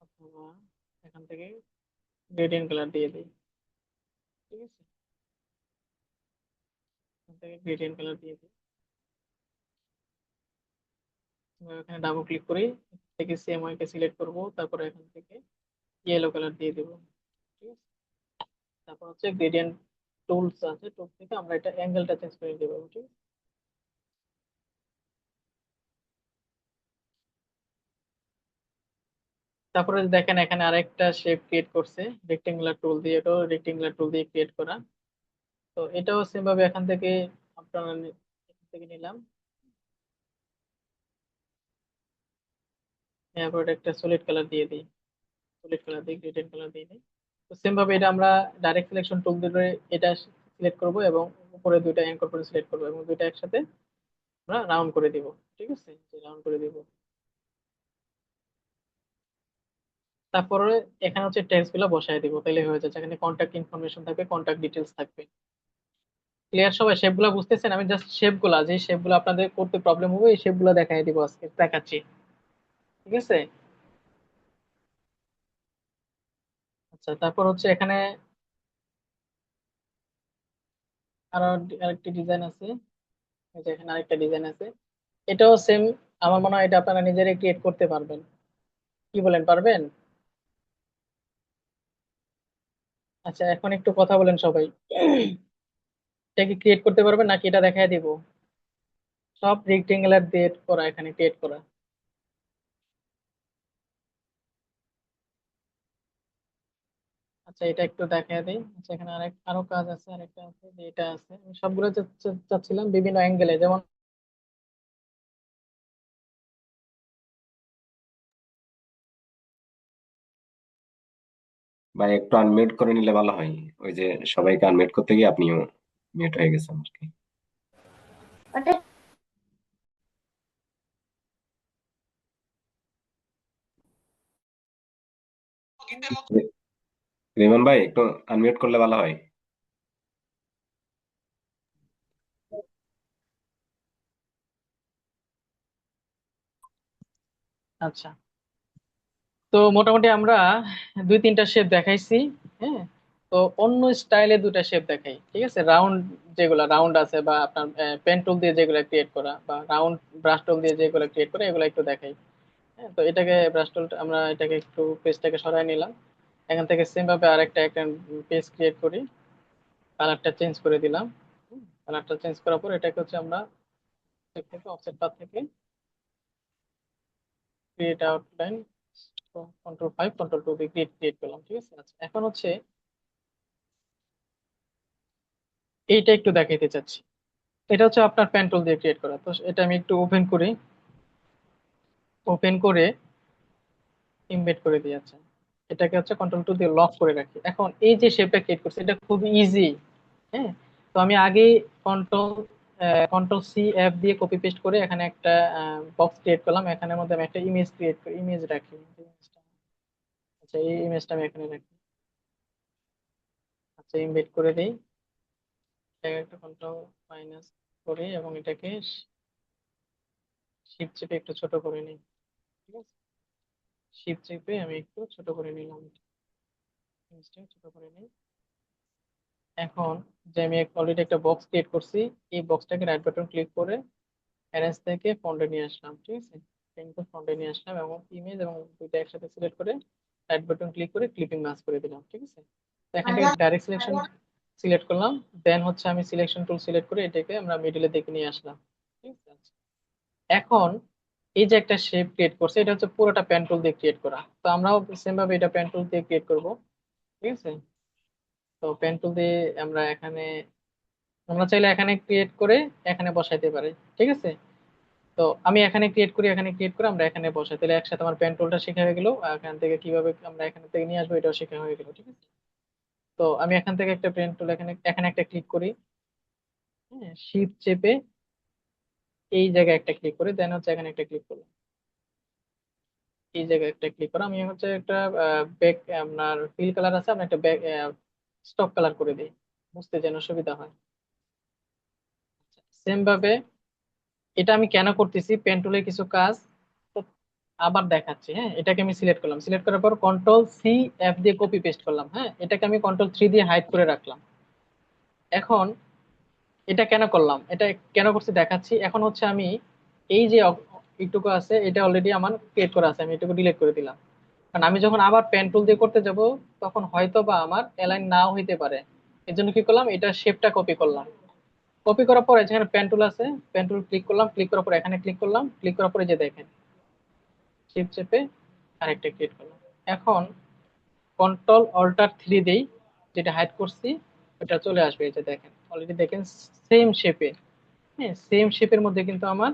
অথবা এখান থেকে গ্রেডিয়েন্ট কালার দিয়ে দিই, ঠিক আছে, এখান থেকে গ্রেডিয়েন্ট কালার দিয়ে দিই। এবার এখানে ডাবল ক্লিক করি, থেকে সেম ওয়াইকে সিলেক্ট করব, তারপর এখান থেকে ইয়েলো কালার দিয়ে দেবো, ঠিক আছে। তারপর হচ্ছে গ্রেডিয়েন্ট টুলস আছে, টুল থেকে আমরা এটা অ্যাঙ্গেলটা চেঞ্জ করে দেবো, ঠিক আছে। তারপরে দেখেন এখানে আরেকটা শেপ ক্রিয়েট করছে রেক্টেঙ্গুলার টুল দিয়ে, এটাও রেক্টেঙ্গুলার টুল দিয়ে ক্রিয়েট করা। তো এটাও সেম ভাবে এখান থেকে আপনারা এখান থেকে নিলাম, এরপর এটা একটা সলিড কালার দিয়ে দিই, সলিড কালার দিয়ে গ্রেডিয়েন্ট কালার দিয়ে দিই। তো সেম ভাবে এটা আমরা ডাইরেক্ট সিলেকশন টুল দিয়ে এটা সিলেক্ট করব এবং উপরে দুইটা অ্যাঙ্কর করে সিলেক্ট করব এবং দুইটা একসাথে আমরা রাউন্ড করে দিব, ঠিক আছে, রাউন্ড করে দিব। তারপরে এখানে হচ্ছে টেক্সট গুলো বসায় দিব, তাহলে হয়ে যাচ্ছে। এখানে কন্ট্যাক্ট ইনফরমেশন থাকবে, কন্ট্যাক্ট ডিটেলস থাকবে। ক্লিয়ার সবাই? শেপ গুলা বুঝতেছেন? আমি জাস্ট শেপ গুলা, যে শেপ গুলো আপনাদের করতে প্রবলেম হবে এই শেপ গুলা দেখাই দিব, আজকে দেখাচ্ছি, ঠিক আছে। আচ্ছা, তারপর হচ্ছে এখানে আরো আরেকটি ডিজাইন আছে, এই যে এখানে আরেকটা ডিজাইন আছে, এটাও সেম। আমার মনে হয় এটা আপনারা নিজেরাই ক্রিয়েট করতে পারবেন, কি বলেন, পারবেন? আচ্ছা, এখন একটু কথা বলেন সবাই। এটা কি ক্রিয়েট করতে পারবেন নাকি এটা দেখাই দিব? সব রেক্টেঙ্গুলার দিয়ে করা, এখানে ক্রিয়েট করা। আচ্ছা, এটা একটু দেখাই দিই। আচ্ছা, এখানে আরো কাজ আছে, আরেকটা আছে, যে এটা আছে। আমি সবগুলো চাচ্ছিলাম বিভিন্ন অ্যাঙ্গেলে, যেমন ভাই একটু আনমিউট করে নিলে ভালো হয়। ওই যে সবাইকে আনমিউট করতে গিয়ে আপনিও মিউট হয়ে গেছেন আর কি। রিমন ভাই একটু আনমিউট করলে ভালো হয়। আচ্ছা, তো মোটামুটি আমরা দুই তিনটা শেপ দেখাইছি, হ্যাঁ। তো অন্য স্টাইলে দুটা শেপ দেখাই, ঠিক আছে। রাউন্ড, যেগুলা রাউন্ড আছে, বা আপনার পেন টুল দিয়ে যেগুলো ক্রিয়েট করা, বা রাউন্ড ব্রাশ টুল দিয়ে যেগুলো ক্রিয়েট করা, এগুলো একটু দেখাই। হ্যাঁ, তো এটাকে ব্রাশ টুলটা আমরা এটাকে একটু পেজটাকে সরাই নিলাম। এখান থেকে সেম ভাবে আরেকটা একটা পেজ ক্রিয়েট করি, কালারটা চেঞ্জ করে দিলাম। কালারটা চেঞ্জ করার পর এটাকে হচ্ছে আমরা থেকে অফসেট পাথ থেকে ক্রিয়েট আউটলাইন, কন্ট্রোল 5 কন্ট্রোল 2 দিয়ে ক্রিয়েট ক্রিয়েট করলাম, ঠিক আছে। আচ্ছা, এখন হচ্ছে এইটা একটু দেখাইতে চাচ্ছি। এটা হচ্ছে আপনার পেন টুল দিয়ে ক্রিয়েট করা। তো এটা আমি একটু ওপেন করি, ওপেন করে ইমবেড করে দিই। আচ্ছা, এটাকে হচ্ছে কন্ট্রোল 2 দিয়ে লক করে রাখি। এখন এই যে শেপটা ক্রিয়েট করছি এটা খুব ইজি, হ্যাঁ। তো আমি আগে কন্ট্রোল C F দিয়ে কপি পেস্ট করে এখানে একটা বক্স ক্রিয়েট করলাম, এখানের মধ্যে আমি একটা ইমেজ ক্রিয়েট করি, ইমেজ রাখি। আচ্ছা, এই ইমেজটা আমি এখানে রাখি। আচ্ছা, ইমবেড করে দিই। এটাকে একটা কন্ট্রোল করি এবং এটাকে শিফট চেপে একটু ছোট করে নিই, ঠিক আছে। শিফট চেপে আমি একটু ছোট করে নিলাম, ইমেজটা ছোট করে নিই। এখন যে আমি অলরেডি একটা বক্স ক্রিয়েট করছি, এই বক্সটাকে রাইট বাটন ক্লিক করে অ্যারেঞ্জ থেকে ফন্টে নিয়ে আসলাম, ঠিক আছে। ফন্টে নিয়ে আসলাম এবং ইমেজ এবং দুইটা একসাথে সিলেক্ট করে রাইট বাটন ক্লিক করে ক্লিপিং মাস্ক করে দিলাম, ঠিক আছে। তো এখান থেকে ডাইরেক্ট সিলেকশন সিলেক্ট করলাম, দেন হচ্ছে আমি সিলেকশন টুল সিলেক্ট করে এটাকে আমরা মিডলের দিকে নিয়ে আসলাম, ঠিক আছে। আচ্ছা। এখন এই যে একটা শেপ ক্রিয়েট করছে, এটা হচ্ছে পুরোটা পেন টুল দিয়ে ক্রিয়েট করা, তো আমরাও সেম ভাবে এটা পেন টুল দিয়ে ক্রিয়েট করব, ঠিক আছে। তো পেন টুল দিয়ে আমরা এখানে, আমরা চাইলে এখানে ক্রিয়েট করে এখানে বসাইতে পারি, ঠিক আছে। তো আমি এখানে ক্রিয়েট করি, এখানে ক্রিয়েট করে আমরা এখানে বসাই, তাহলে একসাথে আমার পেন টুলটা শেখা হয়ে গেল, আর এখান থেকে কিভাবে আমরা এখান থেকে নিয়ে আসবো এটাও শেখা হয়ে গেল, ঠিক আছে। তো আমি এখান থেকে একটা পেন টুল এখানে এখানে একটা ক্লিক করি, হ্যাঁ, শিফট চেপে এই জায়গায় একটা ক্লিক করে দেন হচ্ছে এখানে একটা ক্লিক করলাম, এই জায়গায় একটা ক্লিক করা, আমি হচ্ছে একটা ব্যাক, আপনার ফিল কালার আছে, আমি একটা ব্যাক স্টক কালার করে দিই, বুঝতে যেন সুবিধা হয়। সেম ভাবে এটা আমি কেন করতেছি, পেন টুলের কিছু কাজ তো আবার দেখাচ্ছি। হ্যাঁ, এটাকে আমি সিলেক্ট করলাম, সিলেক্ট করার পর কন্ট্রোল সি এফ দিয়ে কপি পেস্ট করলাম, হ্যাঁ, এটাকে আমি কন্ট্রোল থ্রি দিয়ে হাইড করে রাখলাম। এখন এটা কেন করলাম, এটা কেন করছি দেখাচ্ছি। এখন হচ্ছে আমি এই যে এইটুকু আছে এটা অলরেডি আমার ক্রিয়েট করা আছে, আমি এটুকু ডিলিট করে দিলাম, কারণ আমি যখন আবার পেন টুল দিয়ে করতে যাব তখন হয়তো বা আমার অ্যালাইন নাও হইতে পারে। এর জন্য কি করলাম, এটা শেপটা কপি করলাম, কপি করার পরে যেখানে পেন টুল আছে, পেন টুল ক্লিক করলাম, ক্লিক করার পরে এখানে ক্লিক করলাম, ক্লিক করার পরে যে দেখেন শিফট চেপে আরেকটা ক্রিয়েট করলাম। এখন কন্ট্রোল অল্টার থ্রি দেই, যেটা হাইড করছি ওটা চলে আসবে, এই যে দেখেন অলরেডি দেখেন সেম শেপে, হ্যাঁ, সেম শেপের মধ্যে কিন্তু আমার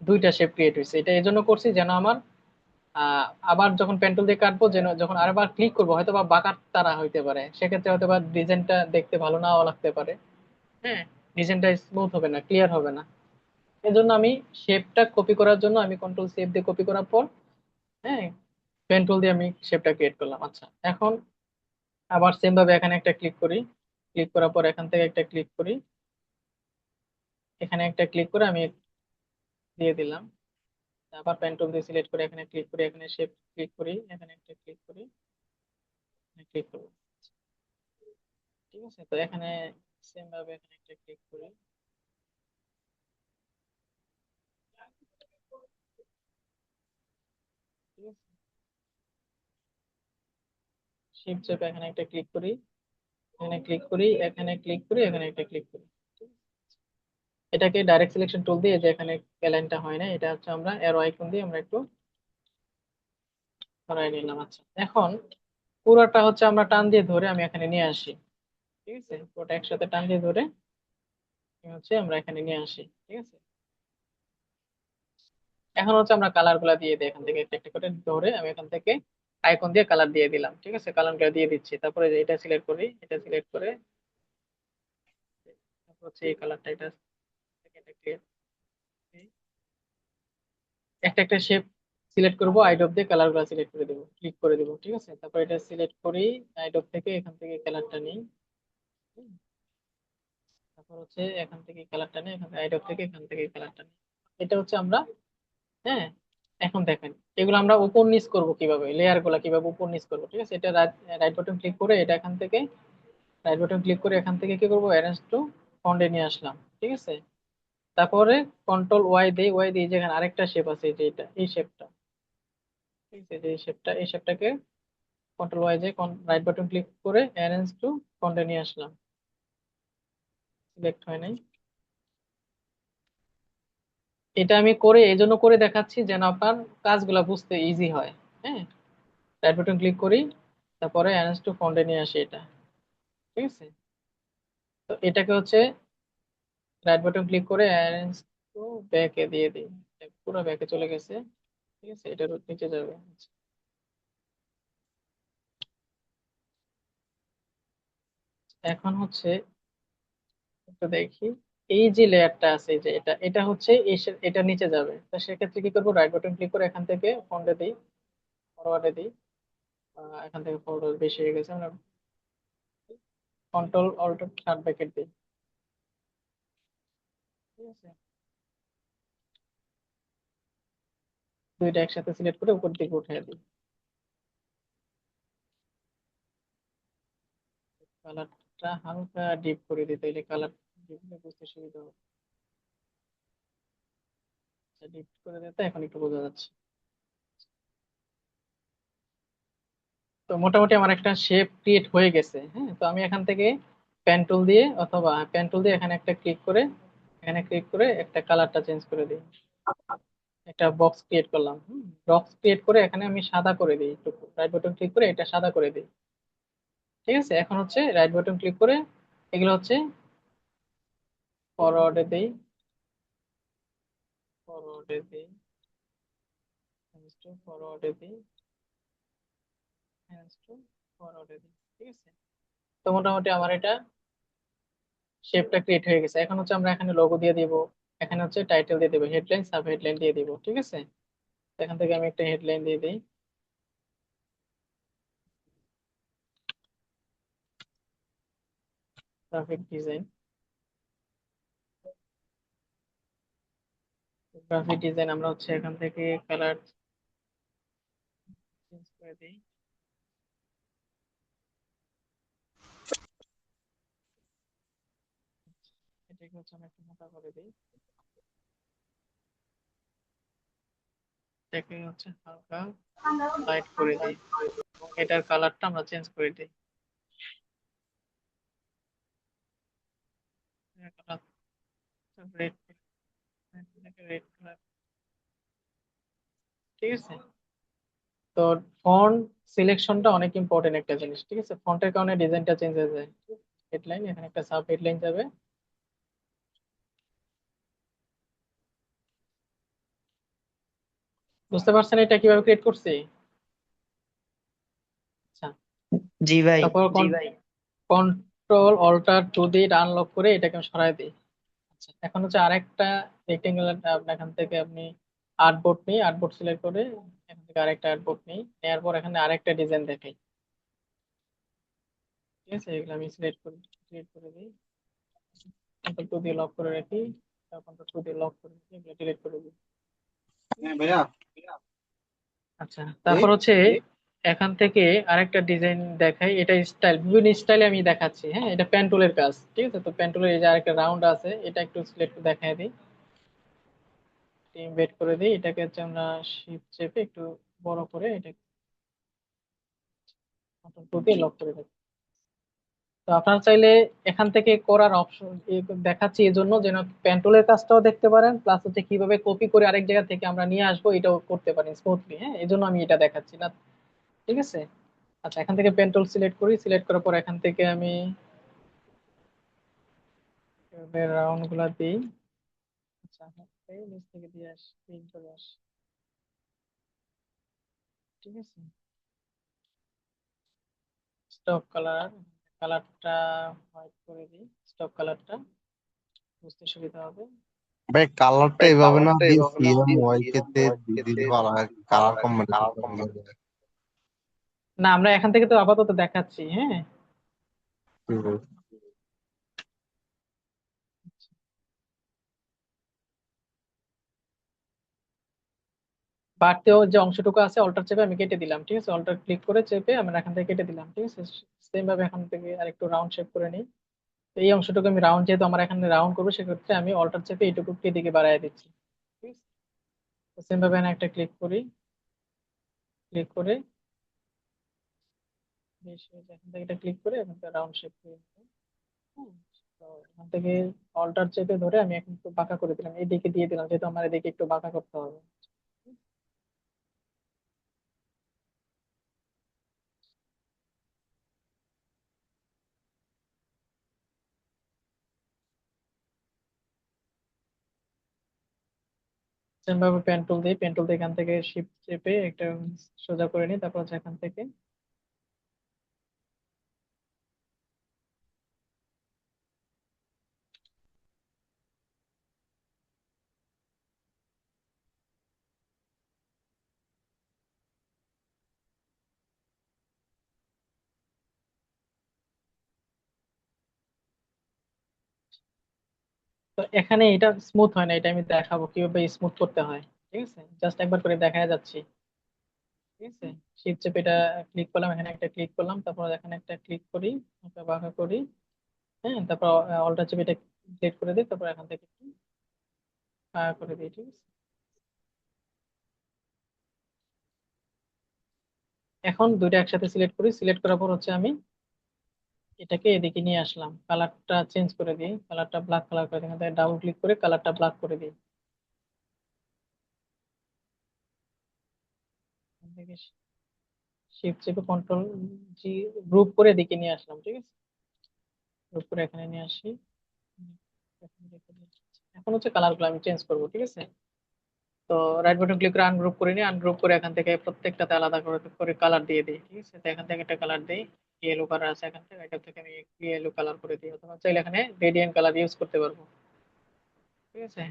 দুইটা শেপ ক্রিয়েট হয়েছে। এটা এই জন্য করছি যেন আমার আবার যখন পেন্টুল দিয়ে কাটবো, যেন যখন আরেকবার ক্লিক করবো হয়তো বা বাঁকার তারা হইতে পারে, সেক্ষেত্রে হয়তো বা ডিজাইনটা দেখতে ভালো নাও লাগতে পারে, হ্যাঁ, ডিজাইনটা স্মুথ হবে না, ক্লিয়ার হবে না। এজন্য আমি শেপটা কপি করার জন্য আমি কন্ট্রোল সেভ দিয়ে কপি করার পর, হ্যাঁ, পেন টুল দিয়ে আমি শেপটা ক্রিয়েট করলাম। আচ্ছা, এখন আবার সেম ভাবে এখানে একটা ক্লিক করি, ক্লিক করার পর এখান থেকে একটা ক্লিক করি, এখানে একটা ক্লিক করে আমি দিয়ে দিলাম। আবার পেন টুল দিয়ে সিলেক্ট করে এখানে ক্লিক করি, এখানে শেপ ক্লিক করি, এখানে একটা ক্লিক করি, ক্লিক করবো, ঠিক আছে। তো এখানে সেম ভাবে এখানে একটা ক্লিক করি, ঠিক আছে। শিফট চেপে এখানে একটা ক্লিক করি, এখানে ক্লিক করি, এখানে ক্লিক করি, এখানে একটা ক্লিক করি, ঠিক আছে? এটাকে ডাইরেক্ট সিলেকশন টুল দিয়ে যে এখানে অ্যালাইনটা হয় না, এটা হচ্ছে আমরা অ্যারো আইকন দিয়ে আমরা একটু সরাই নিলাম। আচ্ছা, এখন পুরোটা হচ্ছে আমরা টান দিয়ে ধরে আমি এখানে নিয়ে আসি, ঠিক আছে, পুরোটা একসাথে টান দিয়ে ধরে হচ্ছে আমরা এখানে নিয়ে আসি, ঠিক আছে। এখন হচ্ছে আমরা কালার গুলা দিয়ে দিই, এখান থেকে একটা একটা করে ধরে আমি এখান থেকে আইকন দিয়ে কালার দিয়ে দিলাম, ঠিক আছে, কালার গুলা দিয়ে দিচ্ছি। তারপরে যে এটা সিলেক্ট করি, এটা সিলেক্ট করে তারপর হচ্ছে এই কালারটা, এটা থেকে এটা create করি। একটা একটা শেপ সিলেক্ট করবো, আইডপ দিয়ে কালার গুলা সিলেক্ট করে দেবো, ক্লিক করে দেবো, ঠিক আছে। তারপর এটা সিলেক্ট করি, আইডপ থেকে এখান থেকে কালারটা নিই, হুম, তারপর হচ্ছে এখান থেকে কালারটা নিই, এখান থেকে আইডপ থেকে এখান থেকে কালারটা নিই, এটা হচ্ছে আমরা, হ্যাঁ। এখন দেখেন এগুলো আমরা উপর নিচ করবো কিভাবে, লেয়ার গুলা কিভাবে উপর নিচ করবো, ঠিক আছে। এটা রাইট বাটন ক্লিক করে এটা এখান থেকে, রাইট বাটন ক্লিক করে এখান থেকে কি করবো, অ্যারেঞ্জ টু ফন্টে নিয়ে আসলাম, ঠিক আছে। তারপরে কন্ট্রোল ওয়াই দেই, ওয়াই দিয়ে যেখানে আরেকটা শেপ আছে, এই যে এটা এই শেপটা, ঠিক আছে, যে এই শেপটা, এই শেপটাকে কন্ট্রোল ওয়াই দিয়ে রাইট বাটন ক্লিক করে অ্যারেঞ্জ টু ফন্টে নিয়ে আসলাম, সিলেক্ট হয় নাই। এটা আমি করে এই জন্য করে দেখাচ্ছি যেন আপনার কাজগুলা বুঝতে ইজি হয়, হ্যাঁ। রাইট বাটন ক্লিক করি, তারপরে অ্যারেঞ্জ টু ফন্টে নিয়ে আসি এটা, ঠিক আছে। তো এটাকে হচ্ছে রাইট বাটন ক্লিক করে অ্যারেঞ্জ টু ব্যাকে দিয়ে দিই, পুরো ব্যাকে চলে গেছে, ঠিক আছে, এটার নিচে যাবে। আচ্ছা, এখন হচ্ছে একটু দেখি, এই যে লেয়ারটা আছে, এই যে এটা, এটা হচ্ছে এটা নিচে যাবে, তো সেক্ষেত্রে কি করবো, রাইট বাটন ক্লিক করে এখান থেকে ফন্টে দিই, ফরওয়ার্ডে দিই, এখান থেকে ফরওয়ার্ড বেশি হয়ে গেছে, আমরা কন্ট্রোল অল্ট থার্ড ব্র্যাকেট দিই, ঠিক আছে। দুইটা একসাথে সিলেক্ট করে উপর দিকে উঠিয়ে দিই, কালারটা হালকা ডিপ করে দিই, তাইলে কালার বুঝতে সুবিধা হবে। ডিপ করে দিতে এখন একটু বোঝা যাচ্ছে। তো মোটামুটি আমার একটা শেপ ক্রিয়েট হয়ে গেছে। হ্যাঁ, তো আমি এখান থেকে পেন টুল দিয়ে অথবা পেন টুল দিয়ে এখানে একটা ক্লিক করে, এখানে ক্লিক করে একটা কালারটা চেঞ্জ করে দিই। একটা বক্স ক্রিয়েট করলাম। বক্স ক্রিয়েট করে এখানে আমি সাদা করে দিই, একটু রাইট বাটন ক্লিক করে এটা সাদা করে দিই। ঠিক আছে, এখন হচ্ছে রাইট বাটন ক্লিক করে এগুলো হচ্ছে ফরওয়ার্ডে দিই, ফরওয়ার্ডে দিই, ফরওয়ার্ডে দিই, ফরওয়ার্ডে দিই। ঠিক আছে, তো মোটামুটি আমার এটা শেপটা ক্রিয়েট হয়ে গেছে। এখন হচ্ছে আমরা এখানে লোগো দিয়ে দিব, এখানে হচ্ছে টাইটেল দিয়ে দিব, হেডলাইন সাব হেডলাইন দিয়ে দিব। ঠিক আছে, তো এখান থেকে আমি একটা হেডলাইন দিয়ে দিই, গ্রাফিক ডিজাইন। গ্রাফিক ডিজাইন আমরা হচ্ছে এখান থেকে কালার চেঞ্জ করে দিই। এটাকে হচ্ছে আমরা একটু মোটা করে দিই, এটাকে হচ্ছে হালকা লাইট করে দিই এবং এটার কালারটা আমরা চেঞ্জ করে দিই। Colour red, red colour. ঠিক আছে, তো ফন্ট সিলেকশনটা অনেক ইম্পর্টেন্ট একটা জিনিস। ঠিক আছে, ফন্টের কারণে ডিজাইনটা চেঞ্জ হয়ে যায়। হেডলাইন, এখানে একটা সাব হেডলাইন যাবে। বুঝতে পারছেন এটা কিভাবে ক্রিয়েট করছি? আচ্ছা, জি ভাই। তারপর কন্ট্রোল অল্টার টু দিয়ে আনলক করে এটাকে আমি সরাই দিই। আচ্ছা, এখন হচ্ছে আরেকটা রেক্টেঙ্গুলার, এখান থেকে আপনি আর্টবোর্ড নিই, আর্টবোর্ড সিলেক্ট করে এখান থেকে আরেকটা আর্টবোর্ড নিই, নেওয়ার পর এখানে আরেকটা ডিজাইন দেখাই। ঠিক আছে, এগুলো আমি সিলেক্ট করে দিই, কন্ট্রোল টু দিয়ে লক করে রাখি, কন্ট্রোল টু দিয়ে লক করে রাখি, এগুলো ডিলিট করে দিই। হ্যাঁ ভাইয়া। আচ্ছা, তারপর হচ্ছে এখান থেকে আরেকটা ডিজাইন দেখাই। এটা স্টাইল, বিভিন্ন স্টাইলে আমি দেখাচ্ছি। হ্যাঁ, এটা প্যান্টুলের কাজ। ঠিক আছে, তো প্যান্টুলের এই যে আরেকটা রাউন্ড আছে, এটা একটু সিলেক্ট দেখাই দিই, বেড করে দিই। এটাকে হচ্ছে আমরা শিফট চেপে একটু বড় করে এটা কন্ট্রোল টু দিয়ে লক করে দিই। তো আপনারা চাইলে এখান থেকে করার অপশন দেখাচ্ছি এই জন্য যেন প্যান্টুলের কাজটাও দেখতে পারেন, প্লাস হচ্ছে কিভাবে কপি করে আরেক জায়গা থেকে আমরা নিয়ে আসবো এটাও করতে পারেন স্মুথলি। হ্যাঁ, এই জন্য আমি এটা দেখাচ্ছি না। ঠিক আছে, আচ্ছা, এখান থেকে পেন টুল সিলেক্ট করি, সিলেক্ট করার পর এখান থেকে আমি রাউন্ড গুলা দিই। আচ্ছা, এই নিচ থেকে দিয়ে আসি, পিন করে আসি। ঠিক আছে, স্টক কালার, কালারটা হোয়াইট করে দিই, স্টক কালারটা বুঝতে সুবিধা হবে। ভাই কালারটা এভাবে না দিয়ে সিএম ওয়াইকে তে দিলে ভালো হয়, কালার কম্বিনেশনটা ভালো হয়। না, আমরা এখান থেকে তো আপাতত দেখাচ্ছি। হ্যাঁ, হুম। বাড়তেও যে অংশটুকু আছে অল্টার চেপে আমি কেটে দিলাম। ঠিক আছে, অল্টার ক্লিক করে চেপে আমি এখান থেকে কেটে দিলাম। ঠিক আছে, সেম ভাবে এখান থেকে আরেকটু রাউন্ড শেপ করে নিই। তো এই অংশটুকু আমি রাউন্ড, যেহেতু আমার এখানে রাউন্ড করবো, সেক্ষেত্রে আমি অল্টার চেপে এইটুকু দিকে বাড়ায় দিচ্ছি। ঠিক আছে, তো সেম ভাবে এখানে একটা ক্লিক করি, ক্লিক করে বেশ হয়েছে। এখান থেকে এটা ক্লিক করে এখান থেকে রাউন্ড শেপ করে নিলাম। হুম, তো এখান থেকে অল্টার চেপে ধরে আমি এখন একটু বাঁকা করে দিলাম, এদিকে দিয়ে দিলাম, যেহেতু আমার এদিকে একটু বাঁকা করতে হবে। সেম ভাবে পেন টুল দিয়ে এখান থেকে শিফট চেপে একটা সোজা করে নিই, তারপর হচ্ছে এখান থেকে তো এখানে এটা স্মুথ হয় না, এটা আমি দেখাবো কিভাবে স্মুথ করতে হয়। ঠিক আছে, জাস্ট একবার করে দেখা যাচ্ছি। ঠিক আছে, শিফট চেপে এটা ক্লিক করলাম, এখানে একটা ক্লিক করলাম, তারপর এখানে একটা ক্লিক করি, একটা বাঁকা করি। হ্যাঁ, তারপর অল্টার চেপে এটা সিলেক্ট করে দিই, তারপর এখান থেকে একটু বাঁকা করে দিই। ঠিক আছে, এখন দুইটা একসাথে সিলেক্ট করি, সিলেক্ট করার পর হচ্ছে আমি এটাকে এদিকে নিয়ে আসলাম, কালারটা চেঞ্জ করে দিই, কালারটা ব্ল্যাক কালার করে দিই, এখান থেকে ডাবল ক্লিক করে কালারটা ব্ল্যাক করে দিই। শিফট চেপে কন্ট্রোল জি, গ্রুপ করে এদিকে নিয়ে আসলাম, ঠিক আছে, গ্রুপ করে এখানে নিয়ে আসি। এখন হচ্ছে কালার গুলো আমি চেঞ্জ করবো, ঠিক আছে। তো রাইট বাটন ক্লিক করে আনগ্রুপ করে নিই, আনগ্রুপ করে এখান থেকে প্রত্যেকটাতে আলাদা করে করে কালার দিয়ে দিই, ঠিক আছে। তো এখান থেকে একটা কালার দিই, ইয়েলো কালার আছে এখান থেকে, এটা থেকে আমি ইয়েলো কালার করে দিই, অথবা চাইলে এখানে রেডিয়েন্ট কালার ইউজ করতে পারবো, ঠিক আছে।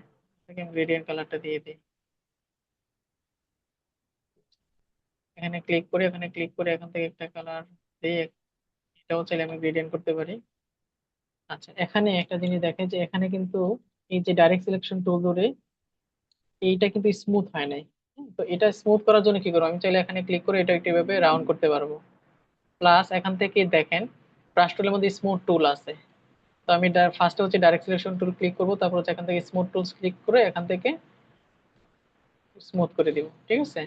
এখানে আমি রেডিয়েন্ট কালারটা দিয়ে দিই, এখানে ক্লিক করে এখানে ক্লিক করে এখান থেকে একটা কালার দিয়ে এটাও চাইলে আমি গ্রেডিয়েন্ট করতে পারি। আচ্ছা, এখানে একটা জিনিস দেখে যে এখানে কিন্তু এই যে ডাইরেক্ট সিলেকশন টুল ধরে এইটা কিন্তু স্মুথ হয় নাই। তো এটা স্মুথ করার জন্য কি করবো, আমি চাইলে এখানে ক্লিক করে এটা একটু এভাবে রাউন্ড করতে পারবো। প্লাস এখান থেকে দেখেন ব্রাশ টুলের মধ্যে স্মুথ টুল আছে। তো আমি ফার্স্টে হচ্ছে ডাইরেক্ট সিলেকশন টুল ক্লিক করবো, তারপর হচ্ছে এখান থেকে স্মুথ টুলস ক্লিক করে এখান থেকে স্মুথ করে দিব, ঠিক আছে।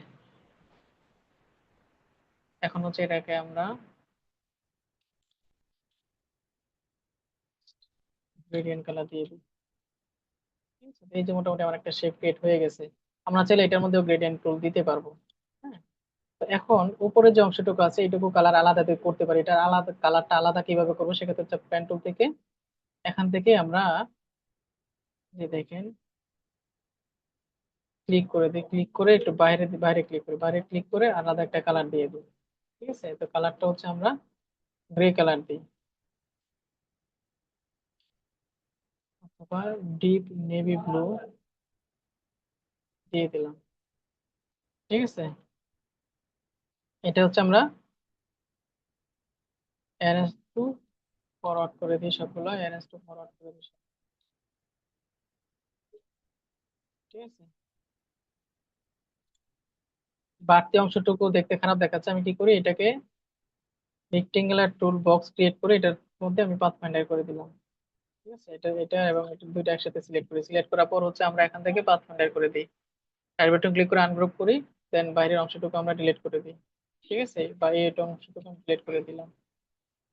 এখন হচ্ছে এটাকে আমরা গ্রেডিয়েন্ট কালার দিয়ে দিই, ঠিক আছে। এই যে মোটামুটি আমার একটা শেপ ক্রিয়েট হয়ে গেছে। আমরা চাইলে এটার মধ্যেও গ্রেডিয়েন্ট টুল দিতে পারবো। হ্যাঁ, তো এখন উপরে যে অংশটুকু আছে এইটুকু কালার আলাদা করতে পারি, এটা আলাদা কালারটা আলাদা কিভাবে করবো, সেক্ষেত্রে হচ্ছে পেন টুল থেকে এখান থেকে আমরা যে দেখেন ক্লিক করে দিই, ক্লিক করে একটু বাইরে বাইরে ক্লিক করি, বাইরে ক্লিক করে আলাদা একটা কালার দিয়ে দিই, ঠিক আছে। তো কালারটা হচ্ছে আমরা গ্রে কালার দিই, অথবা ডিপ নেভি ব্লু দিয়ে দিলাম, ঠিক আছে। এটা হচ্ছে আমরা অ্যারেঞ্জ টু ফরওয়ার্ড করে দিই, সবগুলো অ্যারেঞ্জ টু ফরওয়ার্ড করে দিই, ঠিক আছে। বাড়তি অংশটুকু দেখতে খারাপ দেখাচ্ছে, আমি কি করি এটাকে রেক্টেঙ্গুলার টুল বক্স ক্রিয়েট করে এটার মধ্যে আমি পাথ ফাইন্ডার করে দিলাম, ঠিক আছে। এটা এটা এবং এটা দুইটা একসাথে সিলেক্ট করি, সিলেক্ট করার পর হচ্ছে আমরা এখান থেকে পাথ ফাইন্ডার করে দিই, রাইট বাটন ক্লিক করে আনগ্রুপ করি, দেন বাইরের অংশটুকু আমরা ডিলিট করে দিই, ঠিক আছে। বা এই অংশটুকু আমি ডিলিট করে দিলাম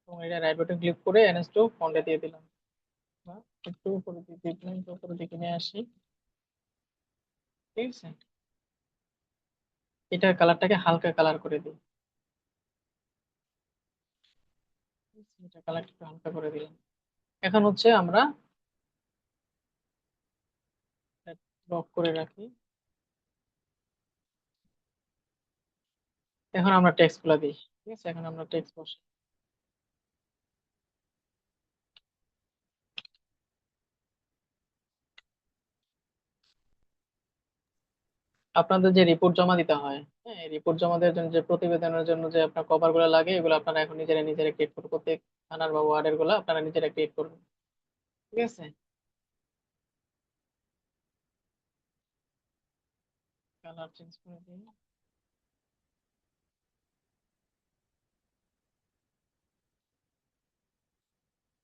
এবং এটা রাইট বাটন ক্লিক করে এনএস টু ফন্টে দিয়ে দিলাম, বা একটু উপরে দিয়ে দিলাম, একটু উপরে দিকে নিয়ে আসি, ঠিক আছে। এটার কালারটাকে হালকা কালার করে দিই, ঠিক আছে? এটা কালারটাকে হালকা করে দিলাম। এখন হচ্ছে আমরা লক করে রাখি। এখন আমরা টেক্সট গুলা দিই, ঠিক আছে। এখন আমরা টেক্সট বসাই। আপনাদের যে রিপোর্ট জমা দিতে হয়, হ্যাঁ, রিপোর্ট জমা দেওয়ার জন্য যে প্রতিবেদনের জন্য যে আপনার কভার গুলো লাগে, এগুলো আপনারা এখন নিজেরা নিজেরা ক্রিয়েট করবেন, প্রত্যেক থানার বা ওয়ার্ডের গুলো আপনারা নিজেরা ক্রিয়েট করবেন, ঠিক আছে। কালার চেঞ্জ করে দিই।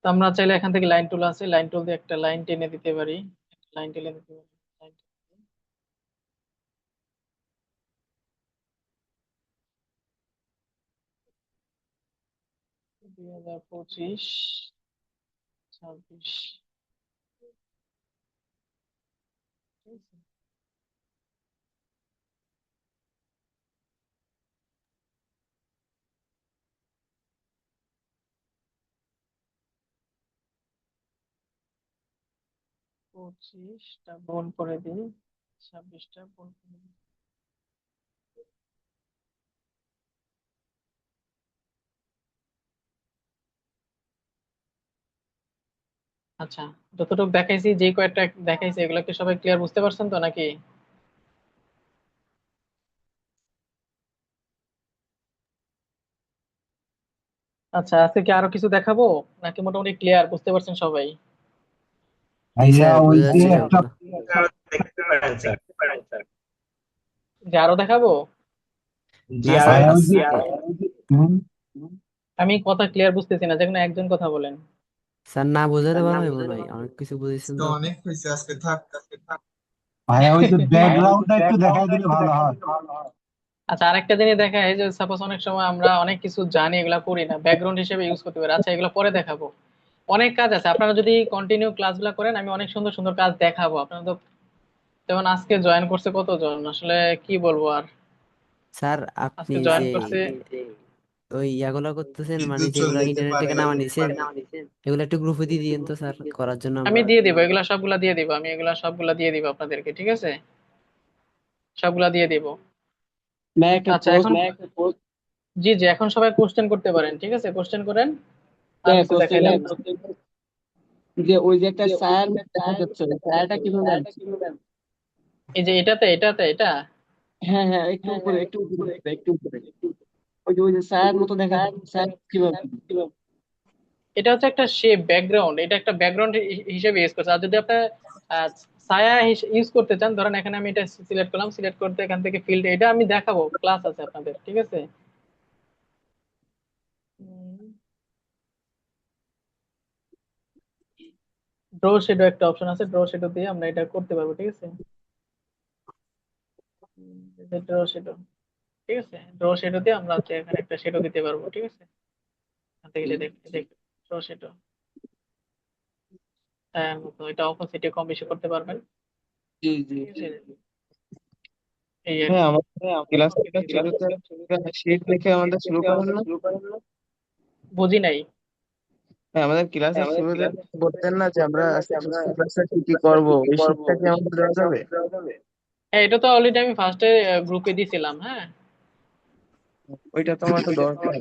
তো আমরা চাইলে এখান থেকে লাইন টুল আছে, লাইন টুল দিয়ে একটা লাইন টেনে দিতে পারি, লাইন টেনে দিতে পারি, লাইন 2025 26, ঠিক আছে। 25টা বোল্ড করে দিই, 26টা বোল্ড করে দিই। আচ্ছা, যতটুকু দেখাইছি, যে কয়েকটা দেখাইছি, এগুলো কি সবাই ক্লিয়ার বুঝতে পারছেন তো নাকি? আচ্ছা, আজকে কি আরো কিছু দেখাবো, নাকি মোটামুটি ক্লিয়ার বুঝতে পারছেন সবাই? জি ভাইয়া স্যার, ওই বোঝা যে যাচ্ছে একটা সবগুলো। যে আরো দেখাবো? না স্যার, ভাইয়া ওই যে আজকে হুম, আমি কথা ক্লিয়ার বুঝতেছি না, যে কোনো একজন কথা বলেন। স্যার না বোঝাতে ভালো হয় মনে হয়, অনেক কিছু বুঝেছেন তো। অনেক হয়েছে আজকে, থাক। ভাইয়া ওই যে ব্যাকগ্রাউন্ডটা একটু দেখাই দিলে ভালো হয়। আচ্ছা, আরেকটা জিনিস দেখায় যে সাপোজ অনেক সময় আমরা অনেক কিছু জানি এগুলা করি না, ব্যাকগ্রাউন্ড হিসেবে ইউজ করতে পারি। আচ্ছা, এগুলো পরে দেখাবো। অনেক কাজ আছে, আপনারা যদি কন্টিনিউ ক্লাসগুলো করেন আমি অনেক সুন্দর সুন্দর কাজ দেখাবো। আপনারা তো যেমন আজকে জয়েন করছে কতজন, আসলে কি বলবো আর। স্যার আপনি আজকে জয়েন যে করছে, ওই ইয়াগুলা করতেছেন মানে বিদ্যুৎ চলে যেগুলা যেতে ইন্টারনেট পারে থেকে নামা নিছেন এগুলো একটু গ্রুপে দিয়ে দিয়েন তো স্যার, করার জন্য আমি আমরা। দিয়ে দিব এগুলা, সবগুলা দিয়ে দিব, আমি এগুলা সবগুলা দিয়ে দিব আপনাদেরকে, ঠিক আছে? সবগুলা দিয়ে দিব। ভাই একটা আচ্ছা পোস্ট এখন, জি জি, এখন সবাই কোশ্চেন করতে পারেন, ঠিক আছে? কোশ্চেন করেন, আমি একটু দেখাই দেন। যে ওই যে একটা ছায়ার মতো দেখা যাচ্ছে ওই ছায়াটা কিভাবে আনছে? এই যে এটা হ্যাঁ হ্যাঁ, একটু উপরে ওই যে ছায়ার মতো দেখা যাচ্ছে, ছায়া কিভাবে আনছে? এটা হচ্ছে একটা শেপ ব্যাকগ্রাউন্ড, এটা একটা ব্যাকগ্রাউন্ড হিসেবে ইউজ করছে। আর যদি আপনি আহ, ছায়া ইউজ করতে চান, ধরেন এখানে আমি এটা সিলেক্ট করলাম, সিলেক্ট করতে এখান থেকে ফিল্ড, এটা আমি দেখাবো, ক্লাস আছে আপনাদের, ঠিক আছে? ড্র শেডো একটা অপশন আছে, ড্র শেডো দিয়ে আমরা এটা করতে পারবো, ঠিক আছে? ড্র শেডো, ঠিক আছে, ড্র শেডো দিয়ে আমরা হচ্ছে এখানে একটা শেডো দিতে পারবো, ঠিক আছে? এখান থেকে যে দেখতে দেখ, ড্র শেডো মতো এটা অপোজিটে কম বেশি করতে পারবেন, জি জি। ঠিক আছে? এই আর হ্যাঁ, কি। আমাদের ক্লাসটা শুরুতে শীট দেখে আমাদের শুরু করেন না? বুঝি নাই। হ্যাঁ, আমাদের ক্লাসের শুরুতে বলতেন না যে আমরা ক্লাসে কি কি করবো, এই শীটটা কি আমাদের দেওয়া যাবে? হ্যাঁ, এটা তো অলরেডি আমি ফার্স্টে গ্রুপে দিছিলাম, হ্যাঁ। ওইটা তো আমার তো দরকার।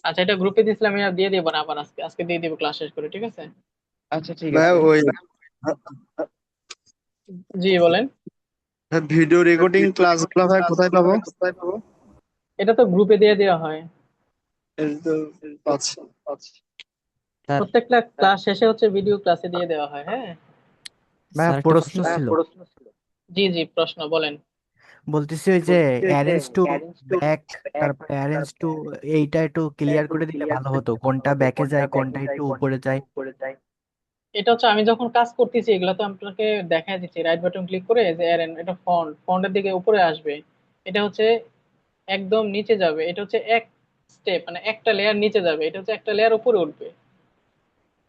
আচ্ছা, এটা গ্রুপে দিছিলাম, আমি আর দিয়ে দিব না, আবার আজকে আজকে দিয়ে দিব ক্লাস শেষ করে, ঠিক আছে? আচ্ছা, ঠিক ভাই আছে। ওই জি বলেন। ভিডিও রেকর্ডিং ক্লাসগুলো ভাই কোথায় পাবো? এটা তো গ্রুপে দিয়ে দেওয়া হয়, এই তো আচ্ছা। স্যার প্রত্যেকটা ক্লাস শেষে হচ্ছে ভিডিও ক্লাসে দিয়ে দেওয়া হয়, হ্যাঁ। ভাই স্যার একটা প্রশ্ন প্রশ্ন ছিল। জি জি, প্রশ্ন বলেন। বলতেছি ওই যে অ্যারেঞ্জ টু ব্যাক, তারপর অ্যারেঞ্জ টু, এইটা একটু ক্লিয়ার করে দিলে ভালো হতো, কোনটা ব্যাকে যায় কোনটা একটু উপরে যায়। এটা হচ্ছে আমি যখন কাজ করতেছি এগুলো তো আপনাকে দেখাই দিচ্ছি, রাইট বাটন ক্লিক করে যে এরএন, এটা ফন্টের দিকে উপরে আসবে, এটা হচ্ছে একদম নিচে যাবে, এটা হচ্ছে এক স্টেপ মানে একটা লেয়ার নিচে যাবে, এটা হচ্ছে একটা লেয়ার উপরে উঠবে,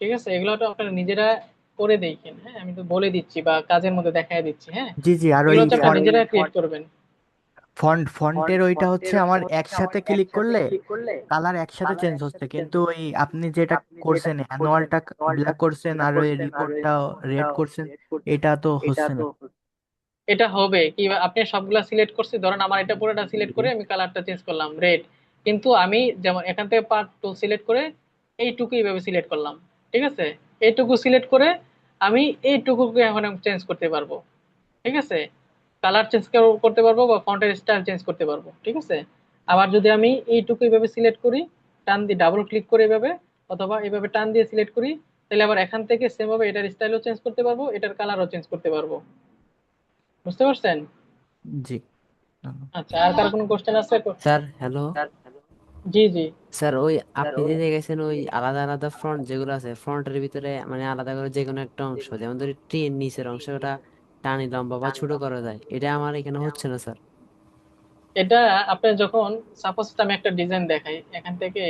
ঠিক আছে? এগুলো তো আপনারা নিজেরা করে দেখেন, হ্যাঁ, আমি তো বলে দিচ্ছি বা কাজের মধ্যে দেখাই দিচ্ছি, হ্যাঁ। জি জি, আর এগুলো ওই হচ্ছে আপনারা নিজেরা ক্রিয়েট করবেন। ফন্টের ওইটা হচ্ছে আমার একসাথে ক্লিক করলে কালার একসাথে চেঞ্জ হচ্ছে, কিন্তু ওই আপনি যেটা করছেন অ্যানুয়ালটা ব্ল্যাক করছেন আর ওই রিপোর্টটা রেড করছেন, এটা তো হচ্ছে না। এটা হবে কি, আপনি সবগুলা সিলেক্ট করছি, ধরেন আমার এটা পুরোটা সিলেক্ট করে আমি কালারটা চেঞ্জ করলাম রেড, কিন্তু আমি যেমন এখান থেকে পার্ট টু সিলেক্ট করে এইটুকু এইভাবে সিলেক্ট করলাম, ঠিক আছে? এইটুকু সিলেক্ট করে আমি এইটুকুকে এখন চেঞ্জ করতে পারবো, ঠিক আছে? কালার চেঞ্জ করতে পারবো বা ফন্টের স্টাইল চেঞ্জ করতে পারবো, ঠিক আছে? আবার যদি আমি এইটুকু এইভাবে সিলেক্ট করি, টান দিয়ে ডাবল ক্লিক করে এভাবে, অথবা এইভাবে টান দিয়ে সিলেক্ট করি, তাহলে আবার এখান থেকে সেম ভাবে এটার স্টাইলও চেঞ্জ করতে পারবো, এটার কালারও চেঞ্জ করতে পারবো। বুঝতে পারছেন? জি। আচ্ছা, আর কার কোনো কোশ্চেন আছে? Sir hello. জি জি। স্যার ওই আপনি যে দেখেছেন ওই আলাদা আলাদা ফ্রন্ট যেগুলো আছে ফ্রন্টের ভিতরে মানে আলাদা করে যে কোনো একটা অংশ, যেমন ধরি ট্রেন নিচের অংশ, ওটা টানি লম্বা বা ছোট করা যায়, এটা আমার এখানে হচ্ছে না স্যার। এটা আপনি যখন, সাপোজ আমি একটা ডিজাইন দেখাই এখান থেকে,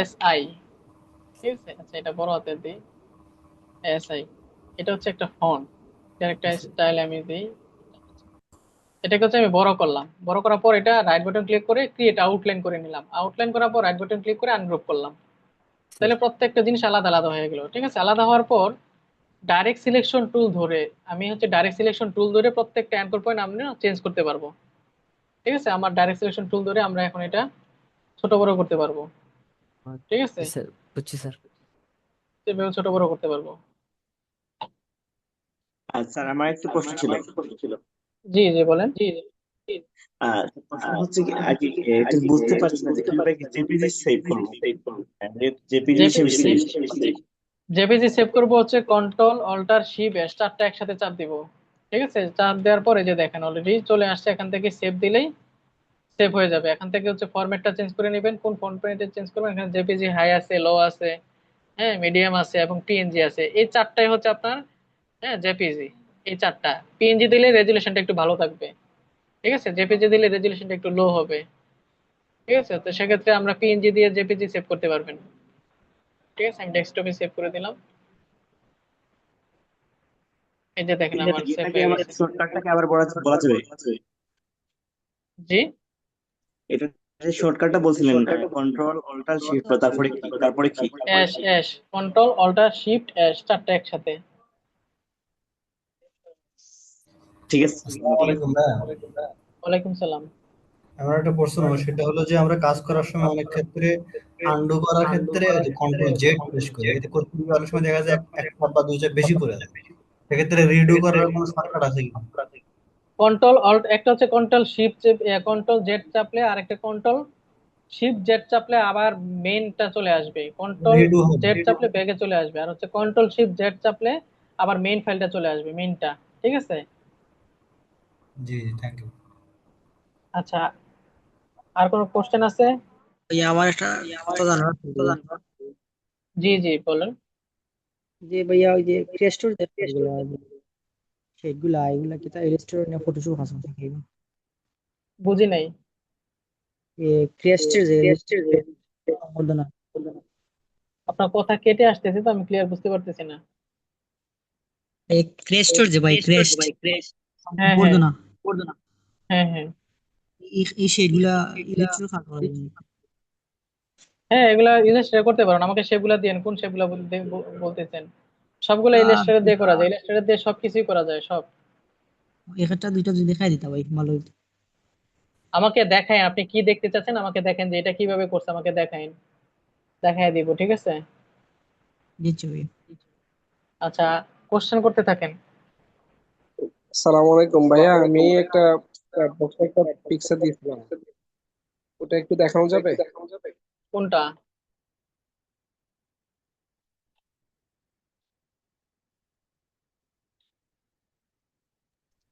SI, ঠিক আছে? আচ্ছা, এটা বড় হাতের দিই, SI, এটা হচ্ছে একটা ফন্ট, এটার একটা স্টাইল আমি দিই, এটাকে হচ্ছে আমি বড় করলাম, বড় করার পর এটা রাইট বাটন ক্লিক করে ক্রিয়েট আউটলাইন করে নিলাম, আউটলাইন করার পর রাইট বাটন ক্লিক করে আনগ্রুপ করলাম, তাহলে প্রত্যেকটা জিনিস আলাদা আলাদা হয়ে গেল, ঠিক আছে? আলাদা হওয়ার পর ডাইরেক্ট সিলেকশন টুল ধরে, আমি হচ্ছে ডাইরেক্ট সিলেকশন টুল ধরে প্রত্যেকটা অ্যাঙ্কর পয়েন্ট আমি চেঞ্জ করতে পারবো, ঠিক আছে? আমার ডাইরেক্ট সিলেকশন টুল ধরে আমরা এখন এটা ছোট বড় করতে পারবো, ঠিক আছে? জি স্যার, বুঝছি স্যার। এভাবে ছোট বড় করতে পারবো। আর স্যার আমার একটা প্রশ্ন ছিল। জি জি, বলেন। প্রশ্ন হচ্ছে কি আগে এটা বুঝতে পারছি না যে কিভাবে জেপিজি সেভ করবো, জেপিজি হিসেবে সেভ। জেপিজি সেভ করবো হচ্ছে কন্ট্রোল অল্টার শিফট এস, চারটা একসাথে চাপ দিব, ঠিক আছে? চাপ দেওয়ার পরে যে দেখেন অলরেডি চলে আসছে, এখান থেকে সেভ দিলেই সেভ হয়ে যাবে। এখান থেকে হচ্ছে ফরম্যাটটা চেঞ্জ করে নেবেন, কোন ফরম্যাটে চেঞ্জ করবেন, এখানে জেপিজি হাই আছে, লো আছে, হ্যাঁ, মিডিয়াম আছে এবং পিএনজি আছে, এই চারটাই হচ্ছে আপনার, হ্যাঁ, জেপিজি, এই চারটা। পিএনজি দিলে রেজুলেশনটা একটু ভালো থাকবে, ঠিক আছে। জেপিজি দিলে রেজুলেশনটা একটু লো হবে, ঠিক আছে। তো সেক্ষেত্রে আমরা পিএনজি দিয়ে জেপিজি সেভ করতে পারবেন, ঠিক আছে। আমি ডেস্কটপে সেভ করে দিলাম, এই যে দেখেন আমার সেভ এটাকে হয়ে আমার গেছে। শর্টকাটটাকে আবার বলা বলা যাবে? জি, এটা শর্টকাটটা বলছিলেন, কন্ট্রোল অল্টার শিফট তারপরে কি, তারপরে কি? S S, control alter shift S, চারটা একসাথে। ঠিক আছে। আসসালামু আলাইকুম ভাইয়া। ওয়ালাইকুম সালাম। আমার একটা প্রশ্ন, সেটা হলো যে আমরা কাজ করার সময় অনেক ক্ষেত্রে আন্ডু করার ক্ষেত্রে ওই যে কন্ট্রোল জেড প্রেস করি, এতে করতে গিয়ে অনেক সময় দেখা যায় এক চাপ বা দুই চাপ বেশি পড়ে যায়। সেক্ষেত্রে রিডু করার কোনো শর্টকাট আছে কি? কন্ট্রোল অল্ট, একটা হচ্ছে কন্ট্রোল শিফট, কন্ট্রোল জেড চাপলে, আর একটা কন্ট্রোল শিফট জেড চাপলে আবার মেইনটা চলে আসবে। কন্ট্রোল রিডু হবে? জেড চাপলে ব্যাগে চলে আসবে, আর হচ্ছে কন্ট্রোল শিফট জেড চাপলে আবার মেইন ফাইলটা চলে আসবে, মেইনটা, ঠিক আছে। জি জি, থ্যাংক ইউ। আচ্ছা, আর কোনো কোশ্চেন আছে? ভাইয়া আমার একটা কথা জানার ছিল জি জি, বলেন। যে ভাইয়া ওই যে ক্রেস্টোর যে ফাইলগুলো সেগুলা এগুলা কি তা ইলাস্ট্রেটর না ফটোশপ আছে নাকি? বুঝি নাই। ক্রেস্টের যে সম্পাদনা আপনার কথা কেটে আসতেছে, তো আমি ক্লিয়ার বুঝতে পারতেছি না। এই ক্রেস্টোর যে ভাই ক্রেস্ট হ্যাঁ হ্যাঁ, সম্পাদনা হ্যাঁ হ্যাঁ, এই সেগুলা ইলাস্ট্রেটর কাজ করে হ্যাঁ এগুলা ইলাস্ট্রেটর করতে পারেন। আমাকে সেগুলা দিয়েন, কোন সেগুলা বলতেছেন? সবগুলা আহ, ইলাস্ট্রেটর দিয়ে করা যায়, ইলাস্ট্রেটর দিয়ে সবকিছুই করা যায়, সব। একটা দুইটা যদি দেখাই দিতা ভাই ভালো হইতো। আমাকে দেখায়, আপনি কি দেখতে চাচ্ছেন আমাকে দেখেন, যে এটা কিভাবে করছে আমাকে দেখাইন, দেখাই দিব, ঠিক আছে। দিচ্ছি ভাই। আচ্ছা, কোশ্চেন করতে থাকেন। সালাম আলাইকুম ভাইয়া, আমি একটা বক্সে একটা পিকচার দিয়েছিলাম, ওটা একটু দেখানো যাবে? কোনটা?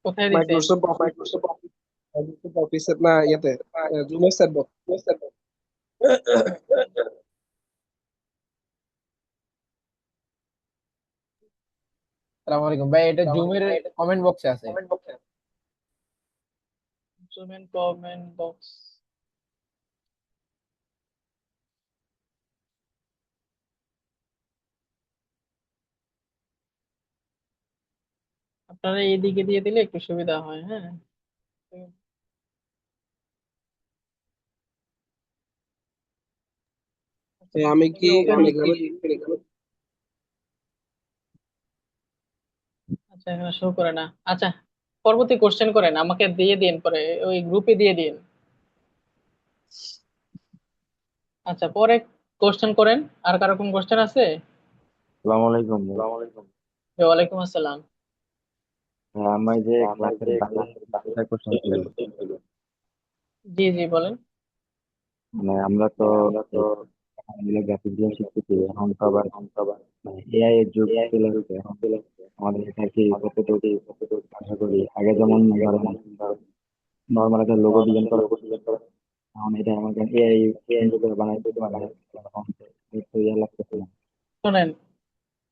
কোথায় দিছেন? মাইক্রোসফট অফিসের না, ইয়েতে জুমের সেট বক্স। সালাম আলাইকুম ভাই, এটা জুমের কমেন্ট বক্সে আছে। Zoom in comment box. আপনারা এইদিকে দিয়ে দিলে একটু সুবিধা হয়, হ্যাঁ। আমি কি ওপেন। টেলিগ্রামে? আচ্ছা, এখানে শো করে না। আচ্ছা, পরবর্তী কোশ্চেন করেন, আমাকে দিয়ে দিন, পরে ওই গ্রুপে দিয়ে দিন। আচ্ছা, পরে কোশ্চেন করেন। আর কারো কোন কোশ্চেন আছে? আসসালামু আলাইকুম ভাই। ওয়ালাইকুম আসসালাম। হ্যাঁ, আমার যে ক্লাসের একটা কোশ্চেন ছিল। জি জি, বলেন। মানে আমরা তো গ্রাফিক ডিজাইন শিখতেছি, এখন তো আবার মানে এআই এর যুগ চলে আসছে। এখন আমাদের এটা কি কতটুকু আশা করি আগে যেমন ধরেন নর্মাল একটা লোগো ডিজাইন করা, এখন এটা আমাকে এআই সুন্দর করে বানাই দিতে পারে। এখন তো একটু ইয়ে লাগতেছে না। শোনেন,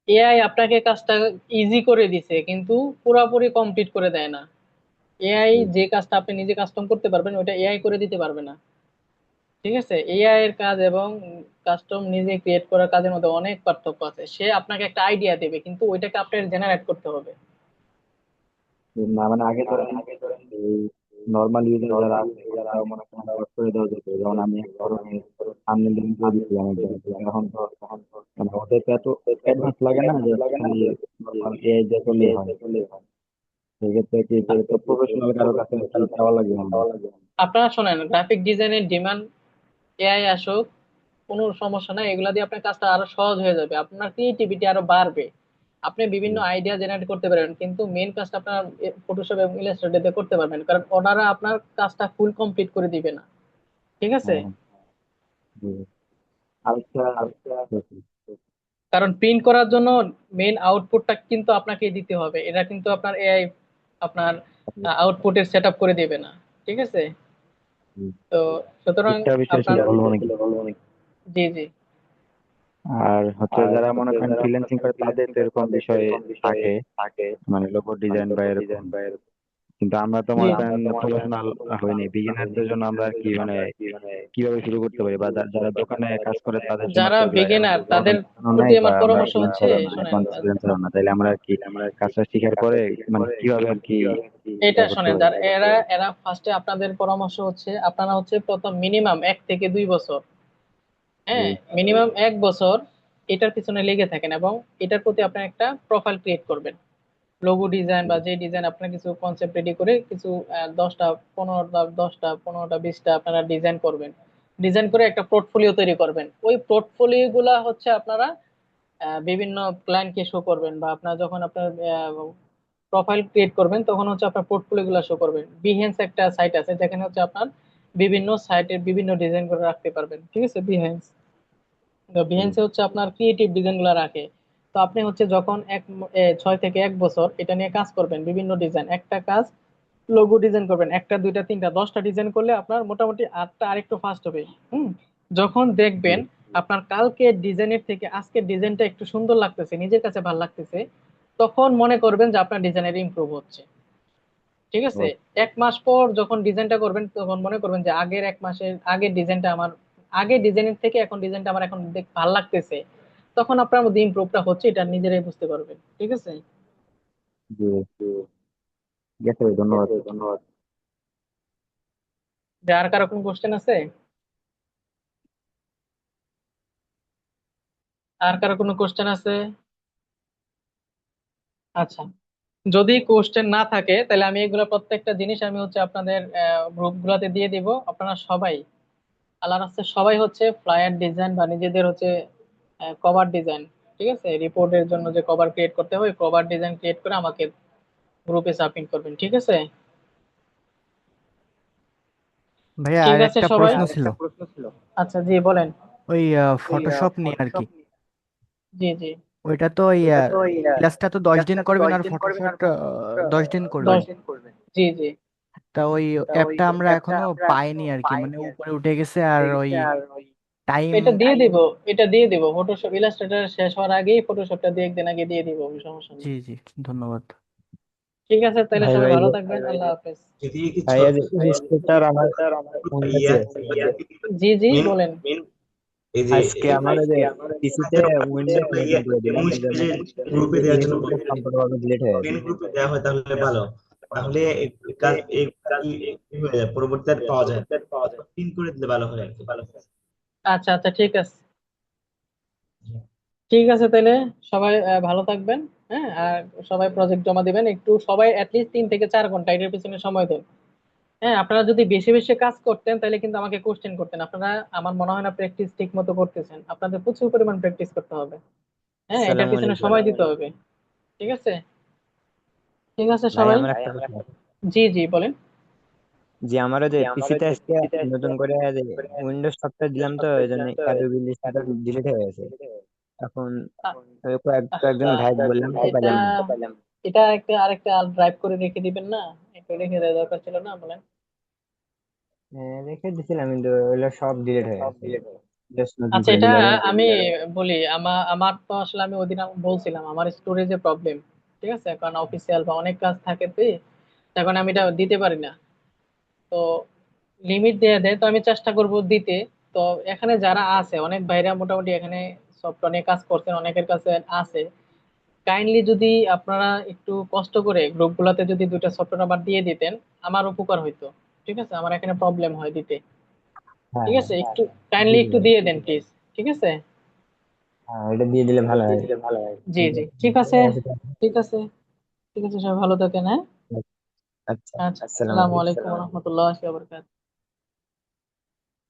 এআই আপনাকে কাজটা ইজি করে দিছে, কিন্তু পুরোপুরি কমপ্লিট করে দেয় না। এআই যে কাজটা আপনি নিজে কাস্টম করতে পারবেন, ওটা এআই করে দিতে পারবে না, ঠিক আছে। এআই এর কাজ এবং কাস্টম নিজে ক্রিয়েট করার কাজের মধ্যে অনেক পার্থক্য আছে। সে আপনাকে একটা আইডিয়া দেবে, কিন্তু ওইটাকে আপনার জেনারেট করতে হবে। না মানে আগে ধরেন এই নর্মাল ইউজার যারা আছে তারাও মনে করেন শর্ট করে দেওয়া যেত, যেমন আমি এক ধরনের থাম্বনেল ডিজাইন করে দিচ্ছিলাম এক জায়গায়। এখন তো মানে ওদের তো এত অ্যাডভান্স লাগে না, যে খালি নর্মাল এআই দিয়ে করলেই হয়। সেক্ষেত্রে কি তো প্রফেশনাল কারো কাছে কি চাওয়া লাগবে আমাদের? আপনারা শোনেন, গ্রাফিক ডিজাইনের ডিমান্ড, এআই আসুক, কোনো সমস্যা নাই, এগুলা দিয়ে আপনার কাজটা আরো সহজ হয়ে যাবে, আপনার ক্রিয়েটিভিটি আরো বাড়বে। আপনি বিভিন্ন আইডিয়া জেনারেট করতে পারবেন, কিন্তু মেইন কাজটা আপনার ফটোশপ এবং ইলাস্ট্রেটর দিয়ে করতে পারবেন, কারণ ওনারা আপনার কাজটা ফুল কমপ্লিট করে দিবে না, ঠিক আছে। হ্যাঁ, জি। আরেকটা কারণ প্রিন্ট করার জন্য মেইন আউটপুটটা কিন্তু আপনাকে দিতে হবে, এটা কিন্তু আপনার এআই আপনার আউটপুটের সেট আপ করে দেবে না, ঠিক আছে। তো সুতরাং একটা বিষয় ছিল আপনার, বলবো নাকি? জি জি, আর হচ্ছে যারা মনে করেন ফ্রিল্যান্সিং করে তাদের তো এরকম বিষয়ে থাকে, মানে লোগো ডিজাইন বা এরকম। কিন্তু আমরা তো জি মনে করেন প্রফেশনাল হইনি, বিগিনারদের জন্য আমরা আর কি মানে কিভাবে শুরু করতে পারি, বা যারা দোকানে কাজ করে তাদের জন্য যারা তো বিগিনার তাদের কোনো প্রতি নাই, বা আমার আমরা পরামর্শ হচ্ছে, ফ্রিল্যান্সারও না, শোনেন অ্যাডভান্স ফ্রিল্যান্সারও না, তাইলে আমরা আর কি কাজটা শিখার পরে মানে কিভাবে আর কি এটা ইয়া করতে শোনেন, পারি। যারা এরা এরা ফার্স্টে আপনাদের পরামর্শ হচ্ছে, আপনারা হচ্ছে প্রথম মিনিমাম 1 থেকে 2 বছর, জি হ্যাঁ মিনিমাম 1 বছর এটার পিছনে লেগে থাকেন এবং এটার প্রতি আপনার একটা প্রোফাইল ক্রিয়েট করবেন। লোগো ডিজাইন বা যে ডিজাইন আপনার কিছু কনসেপ্ট রেডি করে কিছু 10টা 15টা 20টা আপনারা ডিজাইন করবেন। ডিজাইন করে একটা পোর্টফোলিও তৈরি করবেন। ওই পোর্টফোলিও গুলা হচ্ছে আপনারা বিভিন্ন ক্লায়েন্টকে শো করবেন, বা আপনার যখন আপনার প্রোফাইল ক্রিয়েট করবেন তখন হচ্ছে আপনার পোর্টফোলিও গুলা শো করবেন। বিহেন্স একটা সাইট আছে যেখানে হচ্ছে আপনার বিভিন্ন সাইটের বিভিন্ন ডিজাইন করে রাখতে পারবেন, ঠিক আছে। বিহেন্স জি বিহেন্সে হচ্ছে আপনার ক্রিয়েটিভ ডিজাইন গুলা রাখে। তো আপনি হচ্ছে যখন 6 থেকে 1 বছর এটা নিয়ে কাজ করবেন, বিভিন্ন ডিজাইন একটা কাজ লোগো ডিজাইন করবেন, 1টা 2টা 3টা 10টা ডিজাইন করলে আপনার মোটামুটি আটটা আরেকটু ফাস্ট হবে। হুম। যখন জি দেখবেন আপনার কালকে ডিজাইনের থেকে আজকের ডিজাইনটা একটু সুন্দর লাগতেছে, নিজের কাছে ভালো লাগতেছে, তখন মনে করবেন যে আপনার ডিজাইনের ইমপ্রুভ হচ্ছে, ঠিক আছে। ও- 1 মাস পর যখন ডিজাইনটা করবেন তখন মনে করবেন যে আগের 1 মাসের আগের ডিজাইনটা আমার, আগের ডিজাইনের থেকে এখন ডিজাইনটা আমার এখন ভালো লাগতেছে, তখন আপনার মধ্যে ইমপ্রুভটা হচ্ছে এটা নিজেরাই বুঝতে পারবেন, ঠিক আছে। জি ঠিক আছে ভাই, ধন্যবাদ। যে আর কারো কোনো কোশ্চেন আছে? আর কারো কোনো কোশ্চেন আছে? আচ্ছা, যদি কোশ্চেন না থাকে তাহলে আমি এগুলো প্রত্যেকটা জিনিস আমি হচ্ছে আপনাদের গ্রুপ গুলাতে দিয়ে দিব। আপনারা সবাই, আল্লাহর রাস্তায় সবাই হচ্ছে ফ্লায়ার ডিজাইন বা নিজেদের হচ্ছে কভার ডিজাইন, ঠিক আছে, রিপোর্টের জন্য যে কভার ক্রিয়েট করতে হবে কভার ডিজাইন ক্রিয়েট করে আমাকে গ্রুপে সাবমিট করবেন, ঠিক আছে। ভাইয়া ঠিক আর আছে একটা সবাই। প্রশ্ন ছিল, আচ্ছা জি বলেন। ওই ফটোশপ নিয়ে আর কি। জি জি। ওইটা তো ওই ক্লাসটা তো 10 দিন করবেন আর ফটোশপ 10 দিন করবেন। 10, জি জি। তা ওই অ্যাপটা আমরা এখনো পাইনি আর কি, মানে উপরে উঠে গেছে আর ওই টাইম। এটা দিয়ে দিব, এটা দিয়ে দিব ফটোশপ ইলাস্ট্রেটর শেষ হওয়ার আগেই ফটোশপটা দিয়ে একদিন আগে দিয়ে দিব, আমি সমস্যা নেই। জি জি, ধন্যবাদ। ঠিক আছে তাহলে ভাই সবাই ভাই ভালো থাকবেন, আল্লাহ হাফেজ। এদিকে কিছু ভাই ইলাস্ট্রেটর আমার ইয়া উইন্ডোজে ইয়া জি জি মেন বলেন। এই যে আজকে আমার ওই যে পিসিতে উইন্ডোজ নতুন করে দিলাম, এই জন্য গ্রুপে দেওয়ার জন্য লিঙ্কটা সম্পূর্ণভাবে ডিলিট হয়ে মেন গেছে। গ্রুপে দেওয়া হয় তাহলে ভালো। তাহলে এই কাজ হয়ে যায়, পরবর্তীতে আর পাওয়া যায়, পিন করে দিলে ভালো হয় আর কি। আচ্ছা আচ্ছা ঠিক আছে। ঠিক আছে তাহলে সবাই ভালো থাকবেন। হ্যাঁ আর সবাই প্রজেক্ট জমা দিবেন, একটু সবাই অ্যাটলিস্ট 3 থেকে 4 ঘন্টা এটার পিছনে সময় দেন। হ্যাঁ আপনারা যদি বেশি বেশি কাজ করতেন তাহলে কিন্তু আমাকে কোশ্চেন করতেন। আপনারা আমার মনে হয় না প্র্যাকটিস ঠিক মতো করতেছেন, আপনাদের প্রচুর পরিমাণ প্র্যাকটিস করতে হবে। হ্যাঁ এটার আসসালামু পিছনে আলাইকুম। সময় দিতে হবে, ঠিক আছে। ঠিক আছে ভাই সবাই। আমার একটা প্রশ্ন আছে। জি জি বলেন। যে আমারও যে পিসিতে আজকে নতুন করে যে উইন্ডোজ সফটওয়্যার দিলাম, তো এই জন্য অ্যাডোবি ইলাস্ট্রেটর ডিলিট হয়ে গেছে। এখন আ- ওই কয়েকজন আচ্ছা ভাই বললাম তো এটা পাইলাম না। এটা একটা আরেকটা ড্রাইভ করে রেখে দিবেন না? একটু রেখে দেওয়া দরকার ছিল না, বলেন। রেখে দিছিলাম কিন্তু ওগুলো সব ডিলিট হয়ে গেছে, জাস্ট নতুন আচ্ছা করে এটা দিলাম। আমি বলি, আমার তো আসলে আমি ওইদিন বলছিলাম আমার স্টোরেজে প্রবলেম, ঠিক আছে, কারণ অফিসিয়াল বা অনেক কাজ থাকে তো এখন আমি এটা দিতে পারি না। তো লিমিট দিয়ে দেয়, তো আমি চেষ্টা করব দিতে। তো এখানে যারা আছে অনেক ভাইরা মোটামুটি এখানে সফটওয়্যার নিয়ে কাজ করছেন, অনেকের কাছে আছে। কাইন্ডলি যদি আপনারা একটু কষ্ট করে গ্রুপ গুলাতে যদি 2টা সফটওয়্যার আবার দিয়ে দিতেন আমার উপকার হইতো, ঠিক আছে, আমার এখানে প্রবলেম হয় দিতে। হ্যাঁ ঠিক হ্যাঁ, আছে একটু কাইন্ডলি দিয়ে একটু দিলাম। দিয়ে দেন প্লিজ, ঠিক আছে। হ্যাঁ, এটা দিয়ে দিলে ভালো হয়। জি জি ঠিক আছে। ঠিক আছে। ঠিক আছে। ঠিক আছে সবাই ভালো থাকেন, হ্যাঁ। আচ্ছা, আচ্ছা আসসালামু আসসালামু আলাইকুম। আলাইকুম রহমতুল্লাহ।